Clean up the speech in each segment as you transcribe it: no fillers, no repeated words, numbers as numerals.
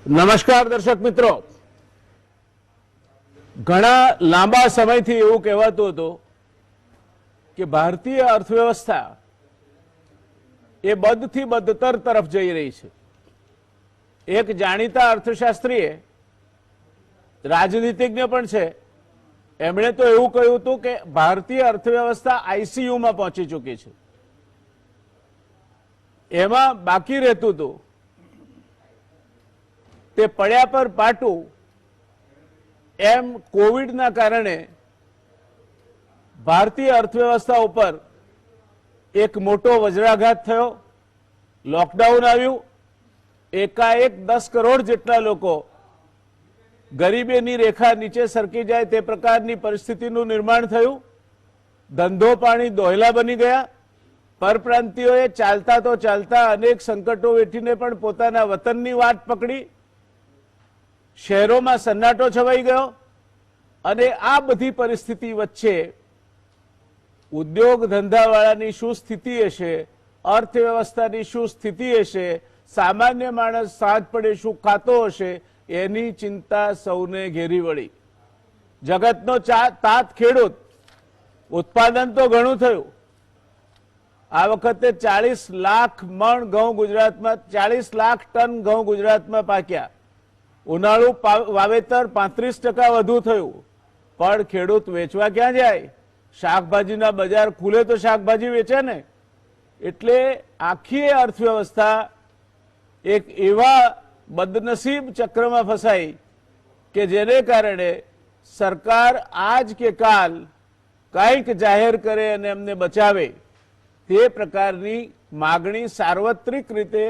નમસ્કાર દર્શક મિત્રો, ઘણા લાંબા સમયથી એવું કહેવાતું હતું કે ભારતીય અર્થવ્યવસ્થા એ બદથી બદતર તરફ જઈ રહી છે. એક જાણીતા અર્થશાસ્ત્રીએ, રાજનીતિજ્ઞ પણ છે, એમણે તો એવું કહ્યું હતું કે ભારતીય અર્થવ્યવસ્થા આઈસીયુમાં પહોંચી ચૂકી છે. એમાં બાકી રહેતું હતું તે પડ્યા પર પાટું એમ કોવિડના કારણે ભારતીય અર્થવ્યવસ્થા ઉપર એક મોટો વજ્રાઘાત થયો. લોકડાઉન આવ્યું, એકાએક 10 કરોડ જેટલા લોકો ગરીબીની રેખા નીચે સરકી જાય તે પ્રકારની પરિસ્થિતિનું નિર્માણ થયું. ધંધો પાણી દોહલા બની ગયા. પરપ્રાંતિયોએ ચાલતા તો ચાલતા અનેક સંકટો વેઠીને પણ પોતાના વતનની વાટ પકડી. શહેરોમાં સન્નાટો છવાઈ ગયો અને આ બધી પરિસ્થિતિ વચ્ચે ઉદ્યોગ ધંધાવાળાની શું સ્થિતિ હશે, અર્થવ્યવસ્થાની શું સ્થિતિ હશે, સામાન્ય માણસ સાંજ પડે શું ખાતો હશે, એની ચિંતા સૌને ઘેરી વળી. જગતનો તાત ખેડૂત. ઉત્પાદન તો ઘણું થયું. આ વખતે 40 લાખ મણ ઘઉં ગુજરાતમાં, 40 લાખ ટન ઘઉં ગુજરાતમાં પાક્યા. ઉનાળુ વાવેતર 35% વધુ થયું. પણ ખેડૂત વેચવા ક્યાં જાય? શાકભાજીના બજાર ખુલે તો શાકભાજી વેચે ને. એટલે આખી અર્થવ્યવસ્થા એક એવા બદનસીબ ચક્રમાં ફસાઈ કે જેને કારણે સરકાર આજ કે કાલ કંઈક જાહેર કરે અને એમને બચાવે તે પ્રકારની માગણી સાર્વત્રિક રીતે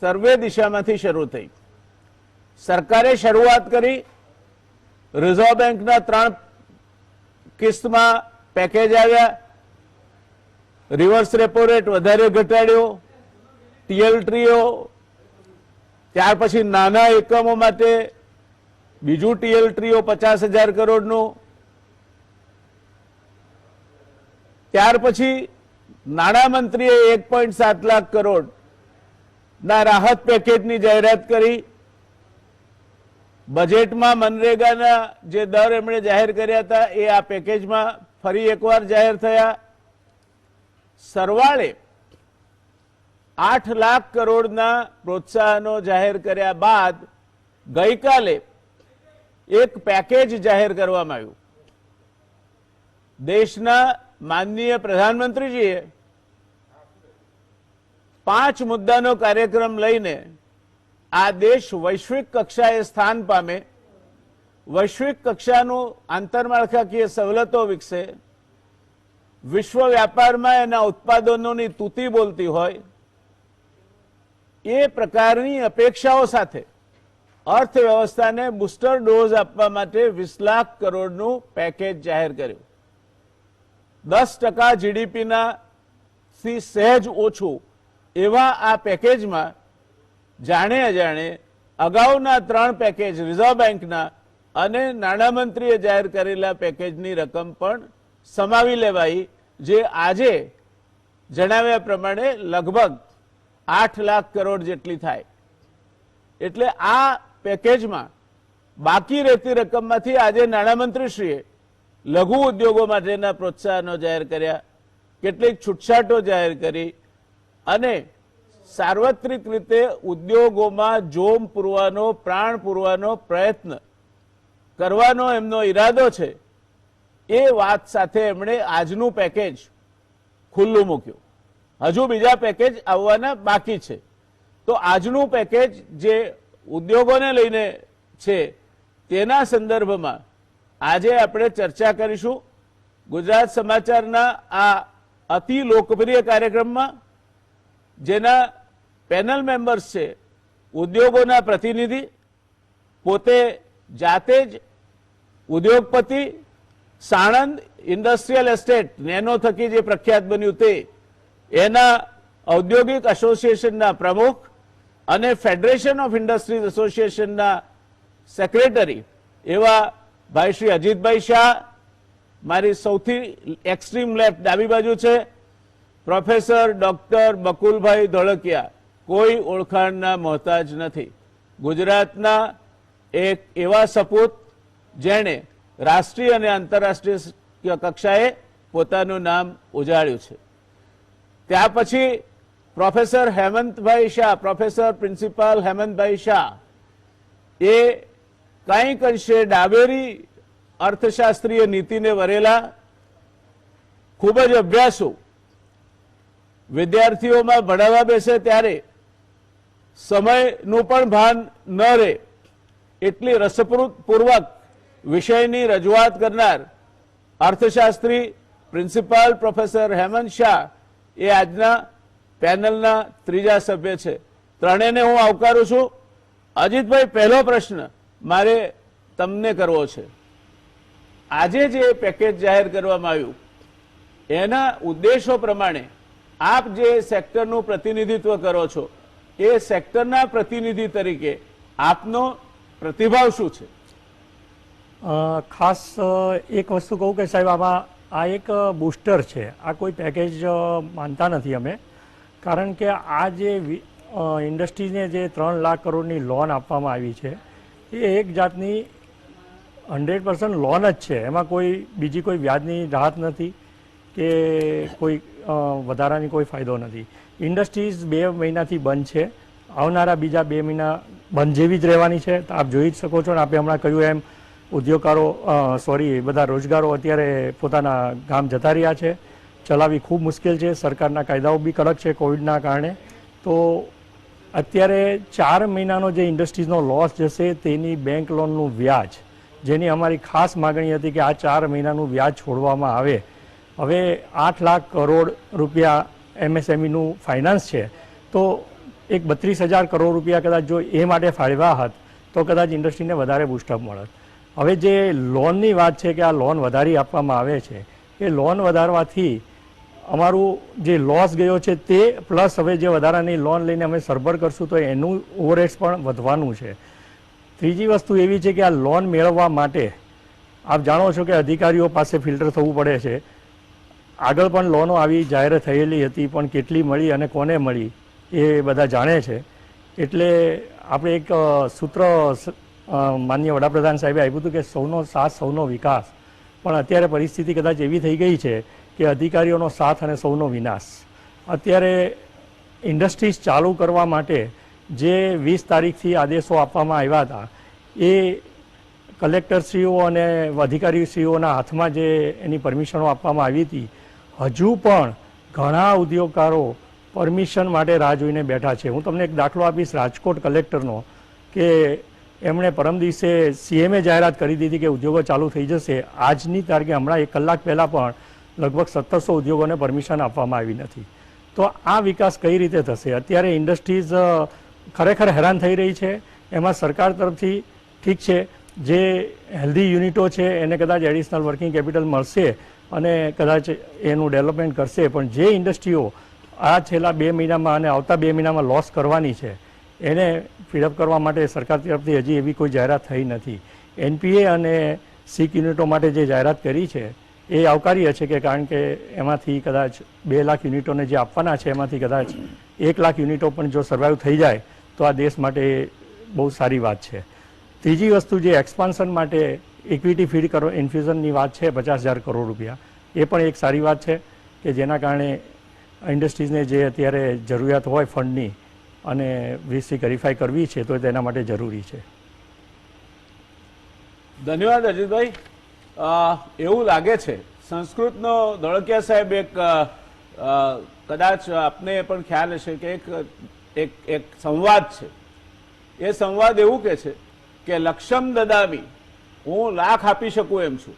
સર્વે દિશામાંથી શરૂ થઈ. સરકારે શરૂઆત કરી. રિઝર્વ બેંકના 3 કિસ્તમાં પેકેજ આવ્યા. રિવર્સ રેપો રેટ વધારે ઘટાડ્યો, ટીએલટ્રીઓ, ત્યાર પછી નાના એકમો માટે બીજું ટીએલટ્રીઓ 50,000 કરોડનું, ત્યાર પછી નાણામંત્રીએ 1.7 લાખ કરોડ ના રાહત પેકેજની જાહેરાત કરી. બજેટમાં મનરેગાના જે દર એમણે જાહેર કર્યા હતા એ આ પેકેજમાં ફરી એકવાર જાહેર થયા. સરવાળે 8 લાખ કરોડના પ્રોત્સાહનો જાહેર કર્યા બાદ ગઈકાલે એક પેકેજ જાહેર કરવામાં આવ્યું. દેશના માનનીય પ્રધાનમંત્રીજીએ 5 મુદ્દાનો કાર્યક્રમ લઈને આ દેશ વૈશ્વિક કક્ષાએ સ્થાન પામે, વૈશ્વિક કક્ષાનું આંતરમાળખાકીય સવલતો વિકસે, વિશ્વ વ્યાપારમાં એના ઉત્પાદનોની તૂટી બોલતી હોય એ પ્રકારની અપેક્ષાઓ સાથે અર્થવ્યવસ્થાને બુસ્ટર ડોઝ આપવા માટે 20 લાખ કરોડનું પેકેજ જાહેર કર્યું. 10% જીડીપીના થી સહેજ ઓછું એવા આ પેકેજમાં જાણે અજાણે અગાઉના 3 પેકેજ રિઝર્વ બેંકના અને નાણામંત્રીએ જાહેર કરેલા પેકેજની રકમ પણ સમાવી લેવાઈ, જે આજે જણાવ્યા પ્રમાણે લગભગ 8 લાખ કરોડ જેટલી થાય. એટલે આ પેકેજમાં બાકી રહેતી રકમમાંથી આજે નાણામંત્રીશ્રીએ લઘુ ઉદ્યોગો માટેના પ્રોત્સાહનો જાહેર કર્યા, કેટલીક છૂટછાટો જાહેર કરી અને સાર્વત્રિક રીતે ઉદ્યોગોમાં જોમ પૂરવાનો, પ્રાણ પૂરવાનો પ્રયત્ન કરવાનો એમનો ઈરાદો છે. એ વાત સાથે એમણે આજનું પેકેજ ખુલ્લું મૂક્યું. હજુ બીજા પેકેજ આવવાના બાકી છે. તો આજનું પેકેજ જે ઉદ્યોગોને લઈને છે તેના સંદર્ભમાં આજે આપણે ચર્ચા કરીશું. ગુજરાત સમાચારના આ અતિ લોકપ્રિય કાર્યક્રમમાં જેના પેનલ મેમ્બર્સ છે ઉદ્યોગોના પ્રતિનિધિ, પોતે જાતે જ ઉદ્યોગપતિ, સાણંદ ઇન્ડસ્ટ્રીયલ એસ્ટેટ નેનો થકી જે પ્રખ્યાત બન્યું તે, એના ઔદ્યોગિક એસોસિએશનના પ્રમુખ અને ફેડરેશન ઓફ ઇન્ડસ્ટ્રીઝ એસોસિએશનના સેક્રેટરી એવા ભાઈ શ્રી અજીતભાઈ શાહ, મારી સૌથી એક્સ્ટ્રીમ લેફ્ટ ડાબી બાજુ છે પ્રોફેસર ડોક્ટર બકુલભાઈ ધોળકિયા, કોઈ ઓળખાણના મોહતાજ નથી. ગુજરાતના એક એવા સપૂત જેણે રાષ્ટ્રીય અને આંતરરાષ્ટ્રીય કક્ષાએ પોતાનું નામ ઉજાળ્યું છે. ત્યાં પછી પ્રોફેસર હેમંતભાઈ શાહ, પ્રોફેસર પ્રિન્સિપાલ હેમંતભાઈ શાહ એ કંઈક અંશે ડાબેરી અર્થશાસ્ત્રીય નીતિને વરેલા ખૂબ જ અભ્યાસુ, વિદ્યાર્થીઓમાં ભણાવવા બેસે ત્યારે સમયનું પણ ભાન ન રહે એટલી રસપૂર્વક વિષયની રજૂઆત કરનાર અર્થશાસ્ત્રી પ્રિન્સિપાલ પ્રોફેસર હેમંત શાહ એ આજના પેનલના ત્રીજા સભ્ય છે. ત્રણેયને હું આવકારું છું. અજીતભાઈ, પહેલો પ્રશ્ન મારે તમને કરવો છે. આજે જે પેકેજ જાહેર કરવામાં આવ્યું એના ઉદ્દેશો પ્રમાણે આપ જે સેક્ટરનું પ્રતિનિધિત્વ કરો છો એ સેક્ટરના પ્રતિનિધિ તરીકે આપનો પ્રતિભાવ શું છે? ખાસ એક વસ્તુ કહું કે સાહેબ, આમાં આ એક બૂસ્ટર છે. આ કોઈ પેકેજ માનતા નથી અમે, કારણ કે આ જે ઇન્ડસ્ટ્રીઝને જે 3 લાખ કરોડની લોન આપવામાં આવી છે એ એક જાતની 100% લોન જ છે. એમાં કોઈ બીજી કોઈ વ્યાજની રાહત નથી કે કોઈ વધારાની કોઈ ફાયદો નથી. ઇન્ડસ્ટ્રીઝ 2 મહિનાથી બંધ છે. આવનારા બીજા 2 મહિના બંધ જેવી જ રહેવાની છે. આપ જોઈ જ શકો છો ને, આપણે હમણાં કહ્યું એમ ઉદ્યોગકારો બધા રોજગારો અત્યારે પોતાના ગામ જતા રહ્યા છે. ચલાવવી ખૂબ મુશ્કેલ છે. સરકારના કાયદાઓ બી કડક છે કોવિડના કારણે. તો અત્યારે 4 મહિનાનો જે ઇન્ડસ્ટ્રીઝનો લોસ જશે તેની બેંક લોનનું વ્યાજ, જેની અમારી ખાસ માગણી હતી કે આ 4 મહિનાનું વ્યાજ છોડવામાં આવે. હવે 8 લાખ કરોડ રૂપિયા MSMEનું ફાઇનાન્સ છે, તો એક 32,000 કરોડ રૂપિયા કદાચ જો એ માટે ફાળવ્યા હોત તો કદાચ ઇન્ડસ્ટ્રીને વધારે બૂસ્ટઅપ મળત. હવે જે લોનની વાત છે કે આ લોન વધારી આપવામાં આવે છે, એ લોન વધારવાથી અમારું જે લોસ ગયો છે તે પ્લસ હવે જે વધારાની લોન લઈને અમે સરભર કરશું તો એનું ઓવરહેડ્સ પણ વધવાનું છે. ત્રીજી વસ્તુ એવી છે કે આ લોન મેળવવા માટે આપ જાણો છો કે અધિકારીઓ પાસે ફિલ્ટર થવું પડે છે. આગળ પણ લોનો આવી જાહેર થયેલી હતી, પણ કેટલી મળી અને કોને મળી એ બધા જાણે છે. એટલે આપણે એક સૂત્ર માનનીય વડાપ્રધાન સાહેબે આપ્યું હતું કે સૌનો સાથ સૌનો વિકાસ, પણ અત્યારે પરિસ્થિતિ કદાચ એવી થઈ ગઈ છે કે અધિકારીઓનો સાથ અને સૌનો વિનાશ. અત્યારે ઇન્ડસ્ટ્રીઝ ચાલુ કરવા માટે જે 20 તારીખથી આદેશો આપવામાં આવ્યા હતા એ કલેક્ટરશ્રીઓ અને અધિકારીશ્રીઓના હાથમાં જે એની પરમિશનો આપવામાં આવી હતી, હજુ પણ ઘણા ઉદ્યોગકારો પરમિશન માટે રાહ જોઈને બેઠા છે. હું તમને એક દાખલો આપીશ રાજકોટ કલેક્ટરનો, કે એમણે પરમ દિવસે CMએ જાહેરાત કરી દીધી કે ઉદ્યોગો ચાલુ થઈ જશે. આજની તારીખે હમણાં 1 કલાક પહેલાં પણ લગભગ 1700 ઉદ્યોગોને પરમિશન આપવામાં આવી નથી. તો આ વિકાસ કઈ રીતે થશે? અત્યારે ઇન્ડસ્ટ્રીઝ ખરેખર હેરાન થઈ રહી છે. એમાં સરકાર તરફથી ઠીક છે, જે હેલ્ધી યુનિટો છે એને કદાચ એડિશનલ વર્કિંગ કેપિટલ મળશે અને કદાચ એનું ડેવલપમેન્ટ કરશે, પણ જે ઇન્ડસ્ટ્રીઓ આ છેલ્લા 2 મહિનામાં અને આવતા 2 મહિનામાં લોસ કરવાની છે એને ફીડઅપ કરવા માટે સરકાર તરફથી હજી એવી કોઈ જાહેરાત થઈ નથી. NPA અને SIC યુનિટો માટે જે જાહેરાત કરી છે એ આવકાર્ય છે, કે કારણ કે એમાંથી કદાચ 2 લાખ યુનિટોને જે આપવાના છે એમાંથી કદાચ 1 લાખ યુનિટો પણ જો સર્વાઈવ થઈ જાય તો આ દેશ માટે બહુ સારી વાત છે. ત્રીજી વસ્તુ, જે એક્સપાન્શન માટે ઇક્વિટી ફીડ કરો ઇન્ફ્યુઝનની વાત છે 50,000 કરોડ રૂપિયા, એ પણ એક સારી વાત છે કે જેના કારણે ઇન્ડસ્ટ્રીઝને જે અત્યારે જરૂરિયાત હોય ફંડની અને VC વેરીફાઈ કરવી છે તો તેના માટે જરૂરી છે. ધન્યવાદ અજીતભાઈ. એવું લાગે છે સંસ્કૃતનો ધોળકિયા સાહેબ એક કદાચ આપને પણ ખ્યાલ હશે કે એક સંવાદ છે. એ સંવાદ એવું કે છે કે લક્ષમ દદામી, હું લાખ આપી શકું એમ છું,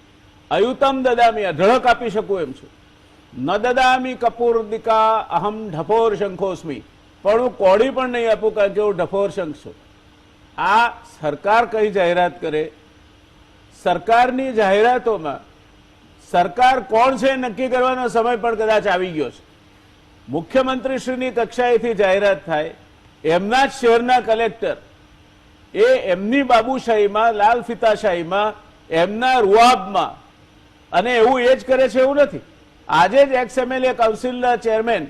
અયુતમ દદામી, અઢળક આપી શકું એમ છું, ન દદામી કપૂર્દિકા અહમ ઢફોર શંખોસ્મી, પણ હું કોડી પણ નહીં આપું કારણ કે હું ઢફોર શંખ છું. આ સરકાર કઈ જાહેરાત કરે? સરકારની જાહેરાતોમાં સરકાર કોણ છે નક્કી કરવાનો સમય પણ કદાચ આવી ગયો છે. મુખ્યમંત્રીશ્રીની કક્ષાએથી જાહેરાત થાય, એમના જ શહેરના કલેક્ટર એ એમની બાબુશાહીમાં, લાલ ફિતાશાહીમાં, એમના રૂઆબમાં, અને એવું એ જ કરે છે એવું નથી. આજે જ XMLA કાઉન્સિલના ચેરમેન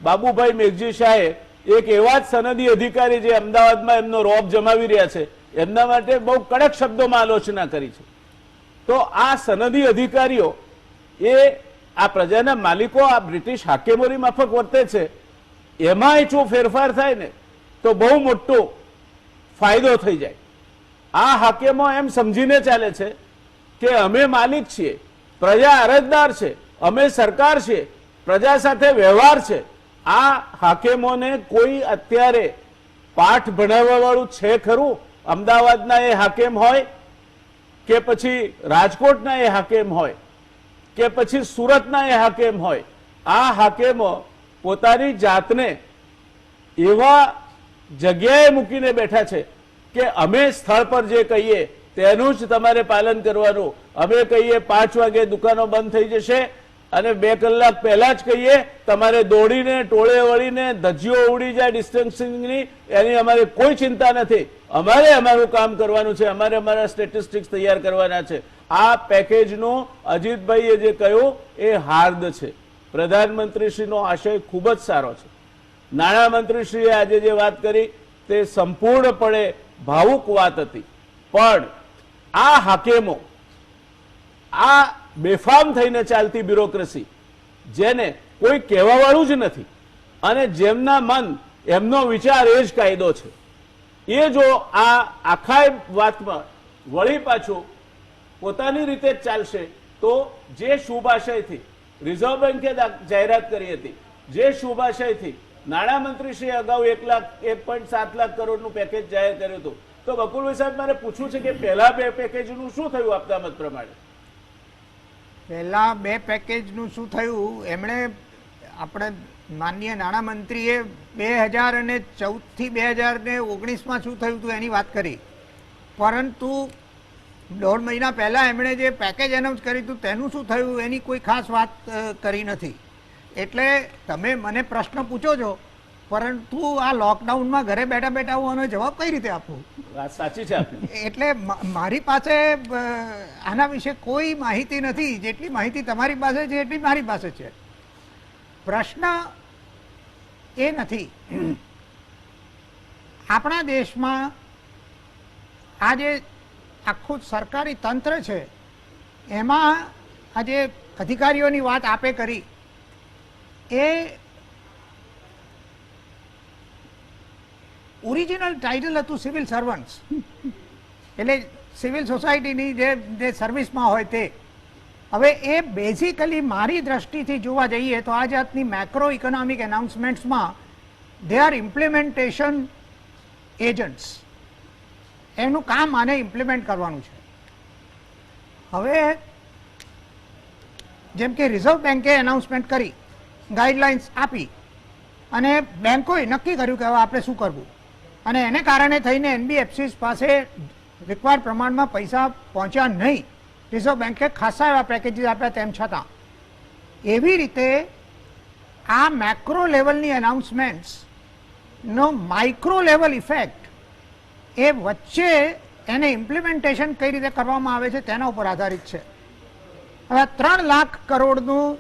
બાબુભાઈ મેઘજી શાહે એક એવા જ સનદી અધિકારી જે અમદાવાદમાં એમનો રોબ જમાવી રહ્યા છે એમના માટે બહુ કડક શબ્દોમાં આલોચના કરી છે. તો આ સનદી અધિકારીઓ એ આ પ્રજાના માલિકો આ બ્રિટિશ હાકેમોની માફક વર્તે છે, એમાં જો ફેરફાર થાય ને તો બહુ મોટો ફાયદો થઈ જાય. આ હાકેમો એમ સમજીને ચાલે છે કે અમે માલિક છીએ, પ્રજા અરજદાર છે, અમે સરકાર છીએ, પ્રજા સાથે વ્યવહાર છે. આ હાકેમોને કોઈ અત્યારે પાઠ ભણાવવા વાળું છે ખરું? અમદાવાદના એ હાકેમ હોય કે પછી રાજકોટના એ હાકેમ હોય કે પછી સુરતના એ હાકેમ હોય, આ હાકેમો પોતાની જાતને એવા જગ્યાએ મૂકીને બેઠા છે કે અમે સ્થળ પર જે કહીએ તેનું જ તમારે પાલન કરવાનું. અમે કહીએ 5 વાગે દુકાનો બંધ થઈ જશે અને 2 કલાક પહેલા જ કહીએ તમારે દોડીને ટોળે વળીને ધજ્જીઓ ઉડી જાય ડિસ્ટન્સિંગની, એની અમારે કોઈ ચિંતા નથી. અમારે અમારું કામ કરવાનું છે, અમારે અમારા સ્ટેટિસ્ટિક્સ તૈયાર કરવાના છે. આ પેકેજનું અજીતભાઈએ જે કહ્યું એ હાર્દ છે. પ્રધાનમંત્રીશ્રીનો આશય ખૂબ જ સારો છે. નાણામંત્રીશ્રીએ આજે જે વાત કરી તે સંપૂર્ણપણે ભાવુક વાત હતી. પણ આ હાકેમો, આ બેફામ થઈને ચાલતી બ્યુરોક્રેસી, જેને કોઈ કહેવા વાળું જ નથી અને જેમના મન એમનો વિચાર એ જ કાયદો છે, એ જો આ આખા વાતમાં વળી પાછું પોતાની રીતે જ ચાલશે તો જે શુભાશયથી રિઝર્વ બેન્કે જાહેરાત કરી હતી, જે શુભાશયથી નાણામંત્રીશ્રીએ અગાઉ 1.7 લાખ કરોડનું પેકેજ જાહેર કર્યું હતું, તો બકુલભાઈ સાહેબ મારે પૂછવું છે કે પહેલા 2 પેકેજનું શું થયું આપના મત પ્રમાણે? પહેલા 2 પેકેજનું શું થયું? એમણે આપણે માનનીય નાણામંત્રીએ 2014 થી 2019માં શું થયું હતું એની વાત કરી, પરંતુ 1.5 મહિના પહેલા એમણે જે પેકેજ એનાઉન્સ કર્યું હતું તેનું શું થયું એની કોઈ ખાસ વાત કરી નથી. એટલે તમે મને પ્રશ્ન પૂછો છો, પરંતુ આ લોકડાઉનમાં ઘરે બેઠા બેઠા હું આનો જવાબ કઈ રીતે આપું? વાત સાચી છે આપની. એટલે મારી પાસે આના વિશે કોઈ માહિતી નથી. જેટલી માહિતી તમારી પાસે છે એટલી મારી પાસે છે. પ્રશ્ન એ નથી. આપણા દેશમાં આ જે આખું સરકારી તંત્ર છે એમાં આજે અધિકારીઓની વાત આપે કરી, એ ઓરિજિનલ ટાઇટલ હતું સિવિલ સર્વન્ટ્સ, એટલે સિવિલ સોસાયટીની જે સર્વિસમાં હોય તે. હવે એ બેઝિકલી મારી દ્રષ્ટિથી જોવા જઈએ તો આ જાતની મેક્રો ઇકોનોમિક એનાઉન્સમેન્ટ્સમાં દે આર ઇમ્પ્લિમેન્ટેશન એજન્ટ્સ. એનું કામ આને ઇમ્પ્લિમેન્ટ કરવાનું છે. હવે જેમ કે રિઝર્વ બેન્કે એનાઉન્સમેન્ટ કરી, ગાઈડલાઇન્સ આપી અને બેન્કોએ નક્કી કર્યું કે હવે આપણે શું કરવું, અને એને કારણે થઈને એનબીએફસી પાસે રિક્વાયર્ડ પ્રમાણમાં પૈસા પહોંચ્યા નહીં. રિઝર્વ બેન્કે ખાસા એવા પેકેજીસ આપ્યા તેમ છતાં. એવી રીતે આ મેક્રો લેવલની એનાઉન્સમેન્ટ્સનો માઇક્રો લેવલ ઇફેક્ટ એ વચ્ચે એને ઇમ્પ્લિમેન્ટેશન કઈ રીતે કરવામાં આવે છે તેના ઉપર આધારિત છે. હવે 3 લાખ કરોડનું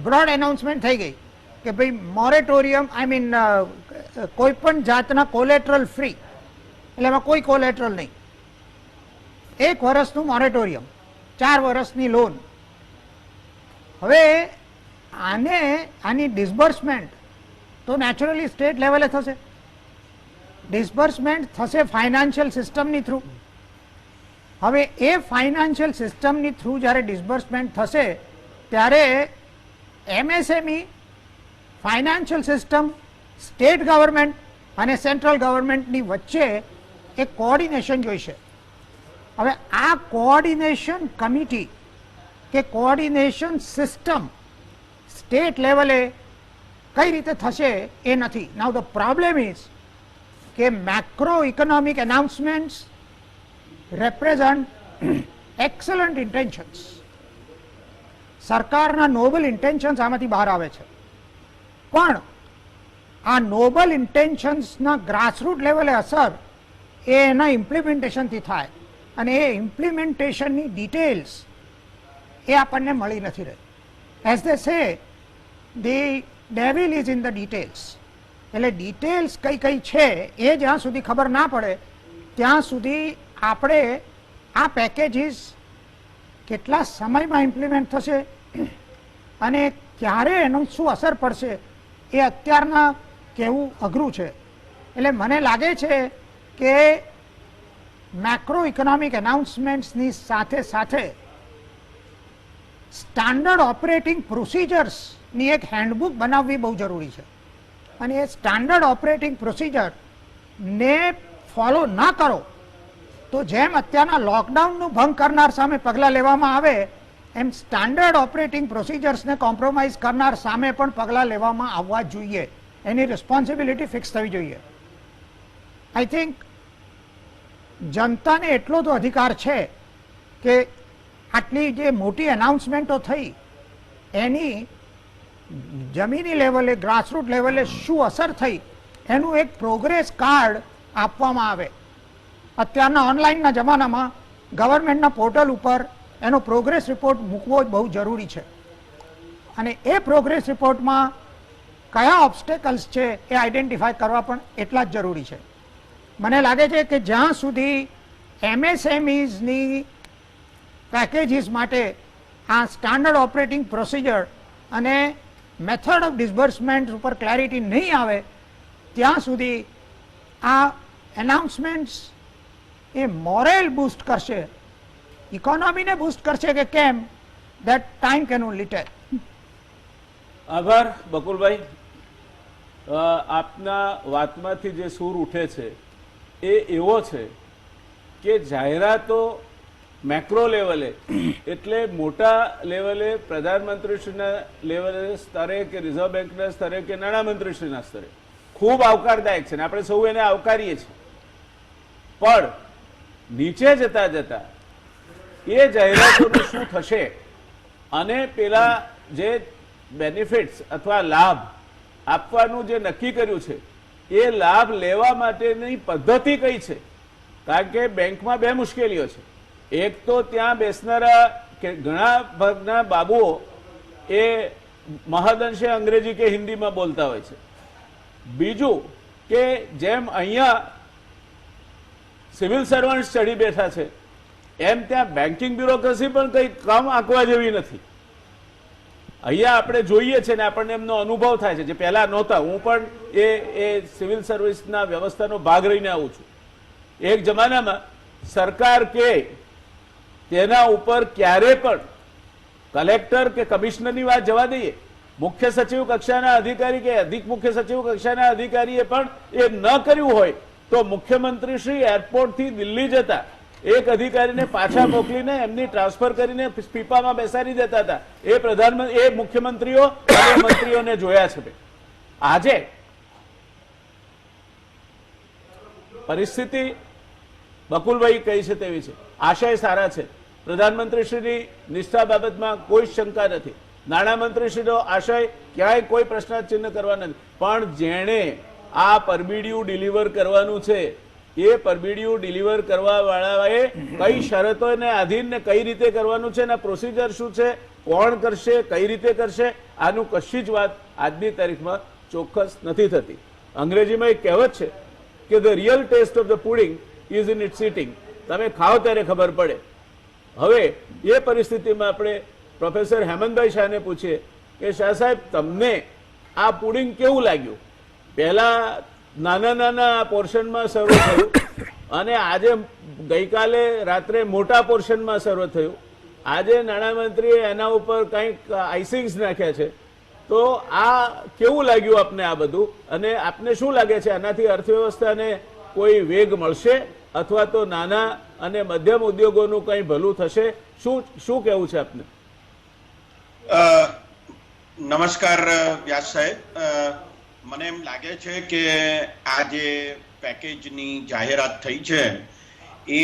બ્રોડ એનાઉન્સમેન્ટ થઈ ગઈ કે ભાઈ મોરેટોરિયમ, આઈ મીન કોઈ પણ જાતના કોલેટરલ ફ્રી, એટલે એમાં કોઈ કોલેટરલ નહીં. 1 વર્ષનું મોરેટોરિયમ, 4 વર્ષની લોન. હવે આની ડિસબર્સમેન્ટ તો નેચરલી સ્ટેટ લેવલે થશે. ડિસબર્સમેન્ટ થશે ફાઇનાન્શિયલ સિસ્ટમની થ્રુ. હવે એ ફાઇનાન્શિયલ સિસ્ટમની થ્રુ જ્યારે ડિસબર્સમેન્ટ થશે ત્યારે MSME, financial system, state government અને સેન્ટ્રલ ગવર્મેન્ટની વચ્ચે એક કોઓર્ડિનેશન જોઈશે. હવે આ કોઓર્ડિનેશન કમિટી કે કોઓર્ડિનેશન સિસ્ટમ સ્ટેટ લેવલે કઈ રીતે થશે એ નથી. નાઉ ધ પ્રોબ્લેમ ઇઝ કે macro economic announcements represent excellent intentions. સરકારના નોબલ ઇન્ટેન્શન્સ આમાંથી બહાર આવે છે, પણ આ નોબલ ઇન્ટેન્શન્સના ગ્રાસરૂટ લેવલે અસર એ એના ઇમ્પ્લિમેન્ટેશનથી થાય, અને એ ઇમ્પ્લિમેન્ટેશનની ડિટેલ્સ એ આપણને મળી નથી રહી. એઝ દે સે devil is in the details. એટલે ડિટેલ્સ કઈ કઈ છે એ જ્યાં સુધી ખબર ના પડે ત્યાં સુધી આપણે આ પેકેજીસ કેટલા સમયમાં ઇમ્પ્લિમેન્ટ થશે અને ક્યારે એનું શું અસર પડશે એ અત્યારના કહેવું અઘરું છે. એટલે મને લાગે છે કે મેક્રો ઇકોનોમિક એનાઉન્સમેન્ટ્સની સાથે સાથે સ્ટાન્ડર્ડ ઓપરેટિંગ પ્રોસિજર્સની એક હેન્ડબુક બનાવવી બહુ જરૂરી છે. અને એ સ્ટાન્ડર્ડ ઓપરેટિંગ પ્રોસિજરને ફોલો ના કરો તો જેમ અત્યારના લોકડાઉનનું ભંગ કરનાર સામે પગલાં લેવામાં આવે એમ સ્ટાન્ડર્ડ ઓપરેટિંગ પ્રોસિજર્સને કોમ્પ્રોમાઇઝ કરનાર સામે પણ પગલાં લેવામાં આવવા જોઈએ. એની રિસ્પોન્સિબિલિટી ફિક્સ થવી જોઈએ. આઈ થિંક જનતાને એટલો તો અધિકાર છે કે આટલી જે મોટી એનાઉન્સમેન્ટો થઈ એની જમીની લેવલે ગ્રાસરૂટ લેવલે શું અસર થઈ એનું એક પ્રોગ્રેસ કાર્ડ આપવામાં આવે. અત્યારના ઓનલાઈનના જમાનામાં ગવર્મેન્ટના પોર્ટલ ઉપર એનો પ્રોગ્રેસ રિપોર્ટ મૂકવો જ બહુ જરૂરી છે. અને એ પ્રોગ્રેસ રિપોર્ટમાં કયા ઓબ્સ્ટેકલ્સ છે એ આઈડેન્ટિફાય કરવા પણ એટલા જ જરૂરી છે. મને લાગે છે કે જ્યાં સુધી એમએસએમઈઝની પેકેજીસ માટે આ સ્ટાન્ડર્ડ ઓપરેટિંગ પ્રોસિજર અને મેથડ ઓફ ડિસબર્સમેન્ટ ઉપર ક્લેરિટી નહીં આવે ત્યાં સુધી આ એનાઉન્સમેન્ટ્સ એ મોરલ બૂસ્ટ કરશે, ઇકોનોમીને બૂસ્ટ કરશે કે કેમ, દેટ ટાઈમ કેન ઓન્લી ટેલ. આભાર બકુલભાઈ. આપના વાતમાંથી જે સૂર ઉઠે છે એ એવો છે કે જાહેરાતો મેક્રો લેવલે એટલે મોટા લેવલે પ્રધાનમંત્રીશ્રીના લેવલે સ્તરે કે રિઝર્વ બેંકના સ્તરે કે નાણામંત્રીશ્રીના સ્તરે ખૂબ આવકારદાયક છે ને આપણે સૌ એને આવકારીએ છીએ. પણ નીચે જતા જતા એ જાહેરાતોનું શું થશે અને પેલા જે બેનિફિટ્સ અથવા લાભ આપવાનું જે નક્કી કર્યું છે એ લાભ લેવા માટેની પદ્ધતિ કઈ છે. કારણ કે બેંકમાં બે મુશ્કેલીઓ છે. એક તો ત્યાં બેસનારા કે ઘણા ભાગના બાબુઓ એ મહદઅંશે અંગ્રેજી કે હિન્દીમાં બોલતા હોય છે. બીજું કે જેમ અહીંયા સિવિલ સર્વન્ટ્સ ચડી બેઠા છે એમ ત્યાં બેન્કિંગ બ્યુરોક્રેસી પણ કંઈ કામ આંકવા જેવી નથી. અહીંયા આપણે જોઈએ છે ને આપણને એમનો અનુભવ થાય છે જે પહેલા નહોતા. હું પણ એ સિવિલ સર્વિસના વ્યવસ્થાનો ભાગ રહીને આવું છું. એક જમાનામાં સરકાર કે તેના ઉપર ક્યારે પણ કલેક્ટર કે કમિશનરની વાત જવા દઈએ, મુખ્ય સચિવ કક્ષાના અધિકારી કે અધિક મુખ્ય સચિવ કક્ષાના અધિકારીએ પણ એ ન કર્યું હોય તો મુખ્યમંત્રી શ્રી એરપોર્ટથી દિલ્હી જતા એક અધિકારીને પાછા મોકલીને એમની ટ્રાન્સફર કરીને પીપામાં બેસાડી દેતા હતા. એ મુખ્યમંત્રીઓ અને મંત્રીઓને જોયા છે. આજે પરિસ્થિતિ બકુલભાઈ કહી છે તેવી છે. આશય સારા છે. પ્રધાનમંત્રીશ્રીની નિષ્ઠા બાબતમાં કોઈ શંકા નથી. નાણામંત્રીશ્રીનો આશય ક્યાંય કોઈ પ્રશ્નાચિહ્ન કરવા નથી. પણ જેણે આ પરબીડિયું ડિલિવર કરવાનું છે એ પરબીડિયું ડિલિવર કરવા વાળાએ કઈ શરતોને આધીન ને કઈ રીતે કરવાનું છે, એના પ્રોસિજર શું છે, કોણ કરશે, કઈ રીતે કરશે, આનું કશી જ વાત આજની તારીખમાં ચોક્કસ નથી થતી. અંગ્રેજીમાં એક કહેવત છે કે the real test of the pudding is in it sitting. તમે ખાઓ ત્યારે ખબર પડે. હવે એ પરિસ્થિતિમાં આપણે પ્રોફેસર હેમંતભાઈ શાહને પૂછીએ કે શાહ સાહેબ તમને આ પુડિંગ કેવું લાગ્યું? પહેલા નાના નાના પોર્શનમાં સર્વ થયું અને આજે ગઈકાલે રાત્રે મોટા પોર્શનમાં સર્વ થયું. આજે નાણામંત્રીએ એના ઉપર કંઈક આઈસિંગ્સ નાખ્યા છે. તો આ કેવું લાગ્યું આપને આ બધું? અને આપને શું લાગે છે આનાથી અર્થવ્યવસ્થાને કોઈ વેગ મળશે અથવા તો નાના અને મધ્યમ ઉદ્યોગોનું કંઈ ભલું થશે? શું કહેવું છે આપને? નમસ્કાર વ્યાસ સાહેબ. મને એમ લાગે છે કે આ જે પેકેજની જાહેરાત થઈ છે એ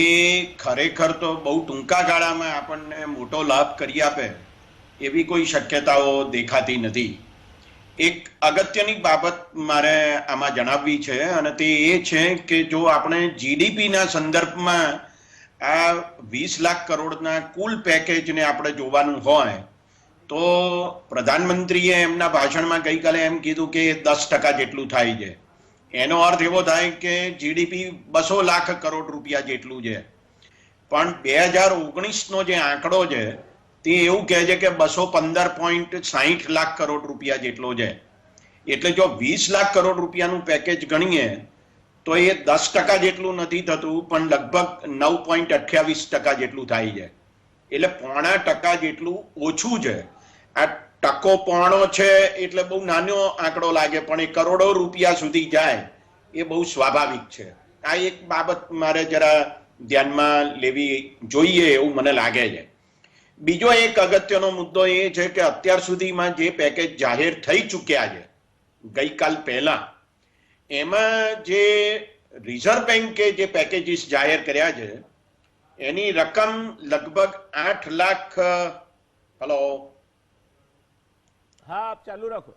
ખરેખર તો બહુ ટૂંકા ગાળામાં આપણને મોટો લાભ કરી આપે એવી કોઈ શક્યતાઓ દેખાતી નથી. એક અગત્યની બાબત મારે આમાં જણાવવી છે અને તે એ છે કે જો આપણે જીડીપીના સંદર્ભમાં આ 20 લાખ કરોડના કુલ પેકેજને આપણે જોવાનું હોય તો પ્રધાનમંત્રીએ એમના ભાષણમાં ગઈકાલે એમ કીધું કે 10% જેટલું થાય છે. એનો અર્થ એવો થાય કે જીડીપી 200 લાખ કરોડ રૂપિયા જેટલું છે. પણ 2019નો જે આંકડો છે તે એવું કહે છે કે 215.60 લાખ કરોડ રૂપિયા જેટલો છે. એટલે જો 20 લાખ કરોડ રૂપિયાનું પેકેજ ગણીએ તો એ 10% જેટલું નથી થતું, પણ લગભગ 9.28% જેટલું થાય છે. એટલે 0.5% જેટલું ઓછું છે. આ ટકો પોણો છે એટલે બહુ નાનો આંકડો લાગે, પણ એ કરોડો રૂપિયા સુધી જાય એ બહુ સ્વાભાવિક છે. આ એક બાબત મારે જરા ધ્યાનમાં લેવી જોઈએ એવું મને લાગે છે. બીજો એક અગત્યનો મુદ્દો એ છે કે અત્યાર સુધીમાં જે પેકેજ જાહેર થઈ ચૂક્યા છે ગઈકાલ પહેલા, એમાં જે રિઝર્વ બેન્કે જે પેકેજીસ જાહેર કર્યા છે એની રકમ લગભગ 8 લાખ. હલો, હા, આપ ચાલુ રાખો.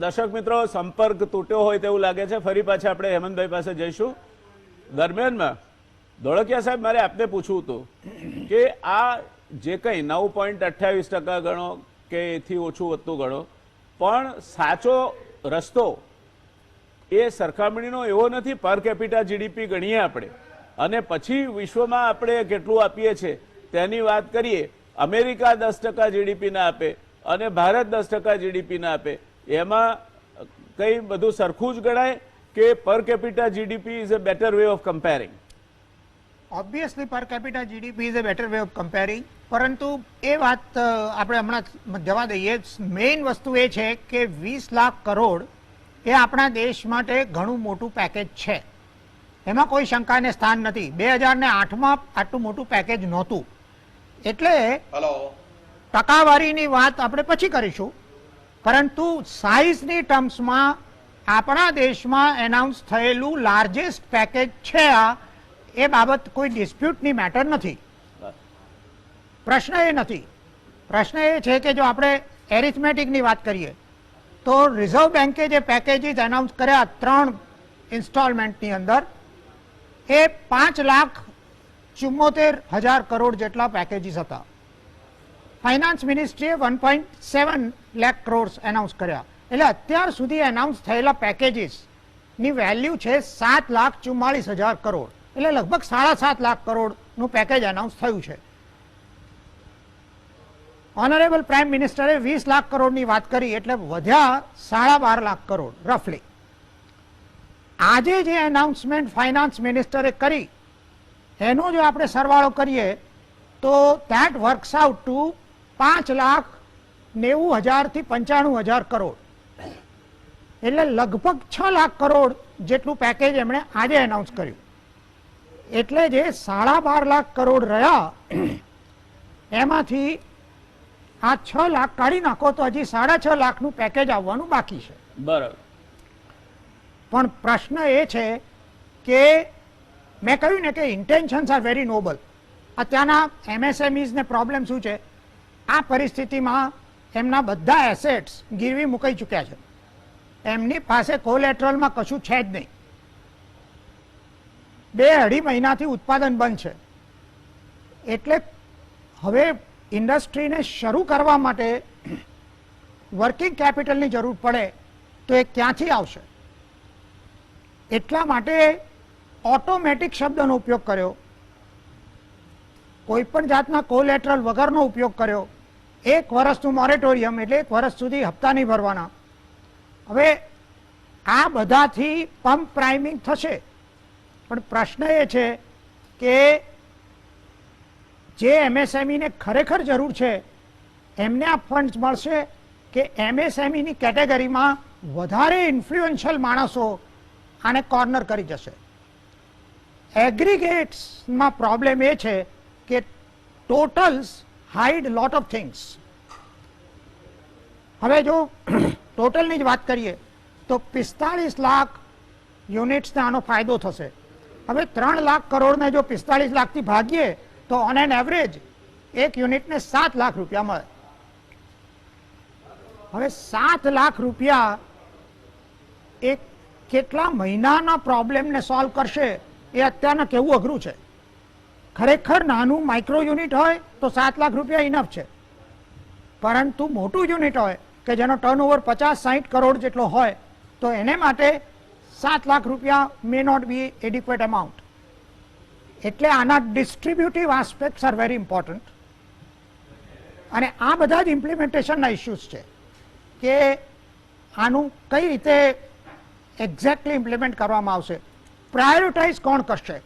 દર્શક મિત્રો, સંપર્ક તૂટ્યો હોય તેવું લાગે છે. ફરી પાછા આપણે હેમંતભાઈ પાસે જઈશું. દરમિયાનમાં ધોળકિયા સાહેબ, મારે આપને પૂછવું હતું કે આ જે કંઈ 9.28% ગણો કે એથી ઓછું વધતું ગણો, પણ સાચો રસ્તો એ સરખામણીનો એવો નથી. પર કેપિટા જીડીપી ગણીએ આપણે અને પછી વિશ્વમાં આપણે કેટલું આપીએ છીએ તેની વાત કરીએ. અમેરિકા 10% જીડીપી ના આપે અને ભારત 10% જીડીપી ના આપે, એમાં કંઈ બધું સરખું જ ગણાય કે per capita GDP is a better way of comparing? Obviously per capita GDP is a better way of comparing, પરંતુ એ વાત આપણે હમણાં જવા દઈએ. મેઇન વસ્તુ એ છે કે 20 લાખ કરોડ એ આપણા દેશ માટે ઘણું મોટું પેકેજ છે, એમાં કોઈ શંકાને સ્થાન નથી. 2008માં આટલું મોટું પેકેજ નહોતું. એટલે ટકાવારીની વાત આપણે પછી કરીશું, પરંતુ સાઇઝની ટર્મ્સમાં આપણા દેશમાં એનાઉન્સ થયેલું લાર્જેસ્ટ પેકેજ છે આ, એ બાબત કોઈ ડિસ્પ્યુટની મેટર નથી. પ્રશ્ન એ નથી. પ્રશ્ન એ છે કે જો આપણે એરિથમેટિકની વાત કરીએ તો રિઝર્વ બેન્કે જે પેકેજીસ એનાઉન્સ કર્યા 3 ઇન્સ્ટોલમેન્ટની અંદર, એ 5,74,000 કરોડ જેટલા પેકેજીસ હતા. ફાઇનાન્સ મિનિસ્ટ્રીએ 1.7 લાખ કરોડ એનાઉન્સ કર્યા. એટલે અત્યાર સુધી એનાઉન્સ થયેલા પેકેજીસની વેલ્યુ છે 7,44,000 કરોડ. એટલે લગભગ 7.5 લાખ કરોડનું પેકેજ એનાઉન્સ થયું છે. ઓનરેબલ પ્રાઇમ મિનિસ્ટરે 20 લાખ કરોડની વાત કરી, એટલે વધ્યા 12.5 લાખ કરોડ રફલી. આજે જે એનાઉન્સમેન્ટ ફાઇનાન્સ મિનિસ્ટરે કરી એનો જો આપણે સરવાળો કરીએ તો ધેટ વર્ક્સ આઉટ ટુ 5,90,000 થી 95,000 કરોડ. એટલે લગભગ 6 લાખ કરોડ જેટલું પેકેજ એમણે આજે એનાઉન્સ કર્યું. એટલે જે 12.5 લાખ કરોડ રહ્યા એમાંથી આ 6 લાખ કાઢી નાખો તો હજી 6.5 લાખનું પેકેજ આવવાનું બાકી છે. બરાબર. પણ પ્રશ્ન એ છે કે મેં કહ્યું ને કે ઇન્ટેન્શન્સ આર વેરી નોબલ. અત્યારના એમએસએમઈઝને પ્રોબ્લેમ શું છે? આ પરિસ્થિતિમાં એમના બધા એસેટ્સ ગીરવી મુકાઈ ચૂક્યા છે. એમની પાસે કોલેટરલમાં કશું છે જ નહીં. 2-2.5 મહિનાથી ઉત્પાદન બંધ છે. એટલે હવે ઇન્ડસ્ટ્રીને શરૂ કરવા માટે વર્કિંગ કેપિટલની જરૂર પડે તો એ ક્યાંથી આવશે? એટલા માટે ઓટોમેટિક શબ્દનો ઉપયોગ કર્યો, કોઈ પણ જાતના કોલેટરલ વગરનો ઉપયોગ કર્યો. 1 વર્ષનું મોરેટોરિયમ, એટલે 1 વર્ષ સુધી હપ્તા નહીં ભરવાના. હવે આ બધાથી પંપ પ્રાઇમિંગ થશે, પણ પ્રશ્ન એ છે કે જે એમએસએમઈને ખરેખર જરૂર છે એમને આ ફંડ્સ મળશે કે એમએસએમઈની કેટેગરીમાં વધારે ઇન્ફ્લુએન્શિયલ માણસો આને કોર્નર કરી જશે? એગ્રીગેટ્સમાં પ્રોબ્લેમ એ છે કે ટોટલ્સ હાઇડ લોટ ઓફ થિંગ્સ. હવે જો ટોટલની જ વાત કરીએ તો 45 લાખ યુનિટ્સને આનો ફાયદો થશે. હવે 3 લાખ કરોડને જો 45 લાખથી ભાગીએ તો ઓન એન એવરેજ એક યુનિટને 7 લાખ રૂપિયા મળે. હવે 7 લાખ રૂપિયા એક કેટલા મહિનાના પ્રોબ્લેમને સોલ્વ કરશે એ અત્યારના કહેવું અઘરું છે. ખરેખર નાનું માઇક્રો યુનિટ હોય તો 7 લાખ રૂપિયા ઇનફ છે, પરંતુ મોટું યુનિટ હોય કે જેનો ટર્નઓવર 50-60 કરોડ જેટલો હોય તો એને માટે 7 લાખ રૂપિયા may not be adequate amount. એટલે આના distributive aspects are very important. અને આ બધા જ ઇમ્પ્લિમેન્ટેશનના ઇસ્યુઝ છે કે આનું કઈ રીતે એક્ઝેક્ટલી ઇમ્પ્લિમેન્ટ કરવામાં આવશે, પ્રાયોરિટાઇઝ કોણ કરશે,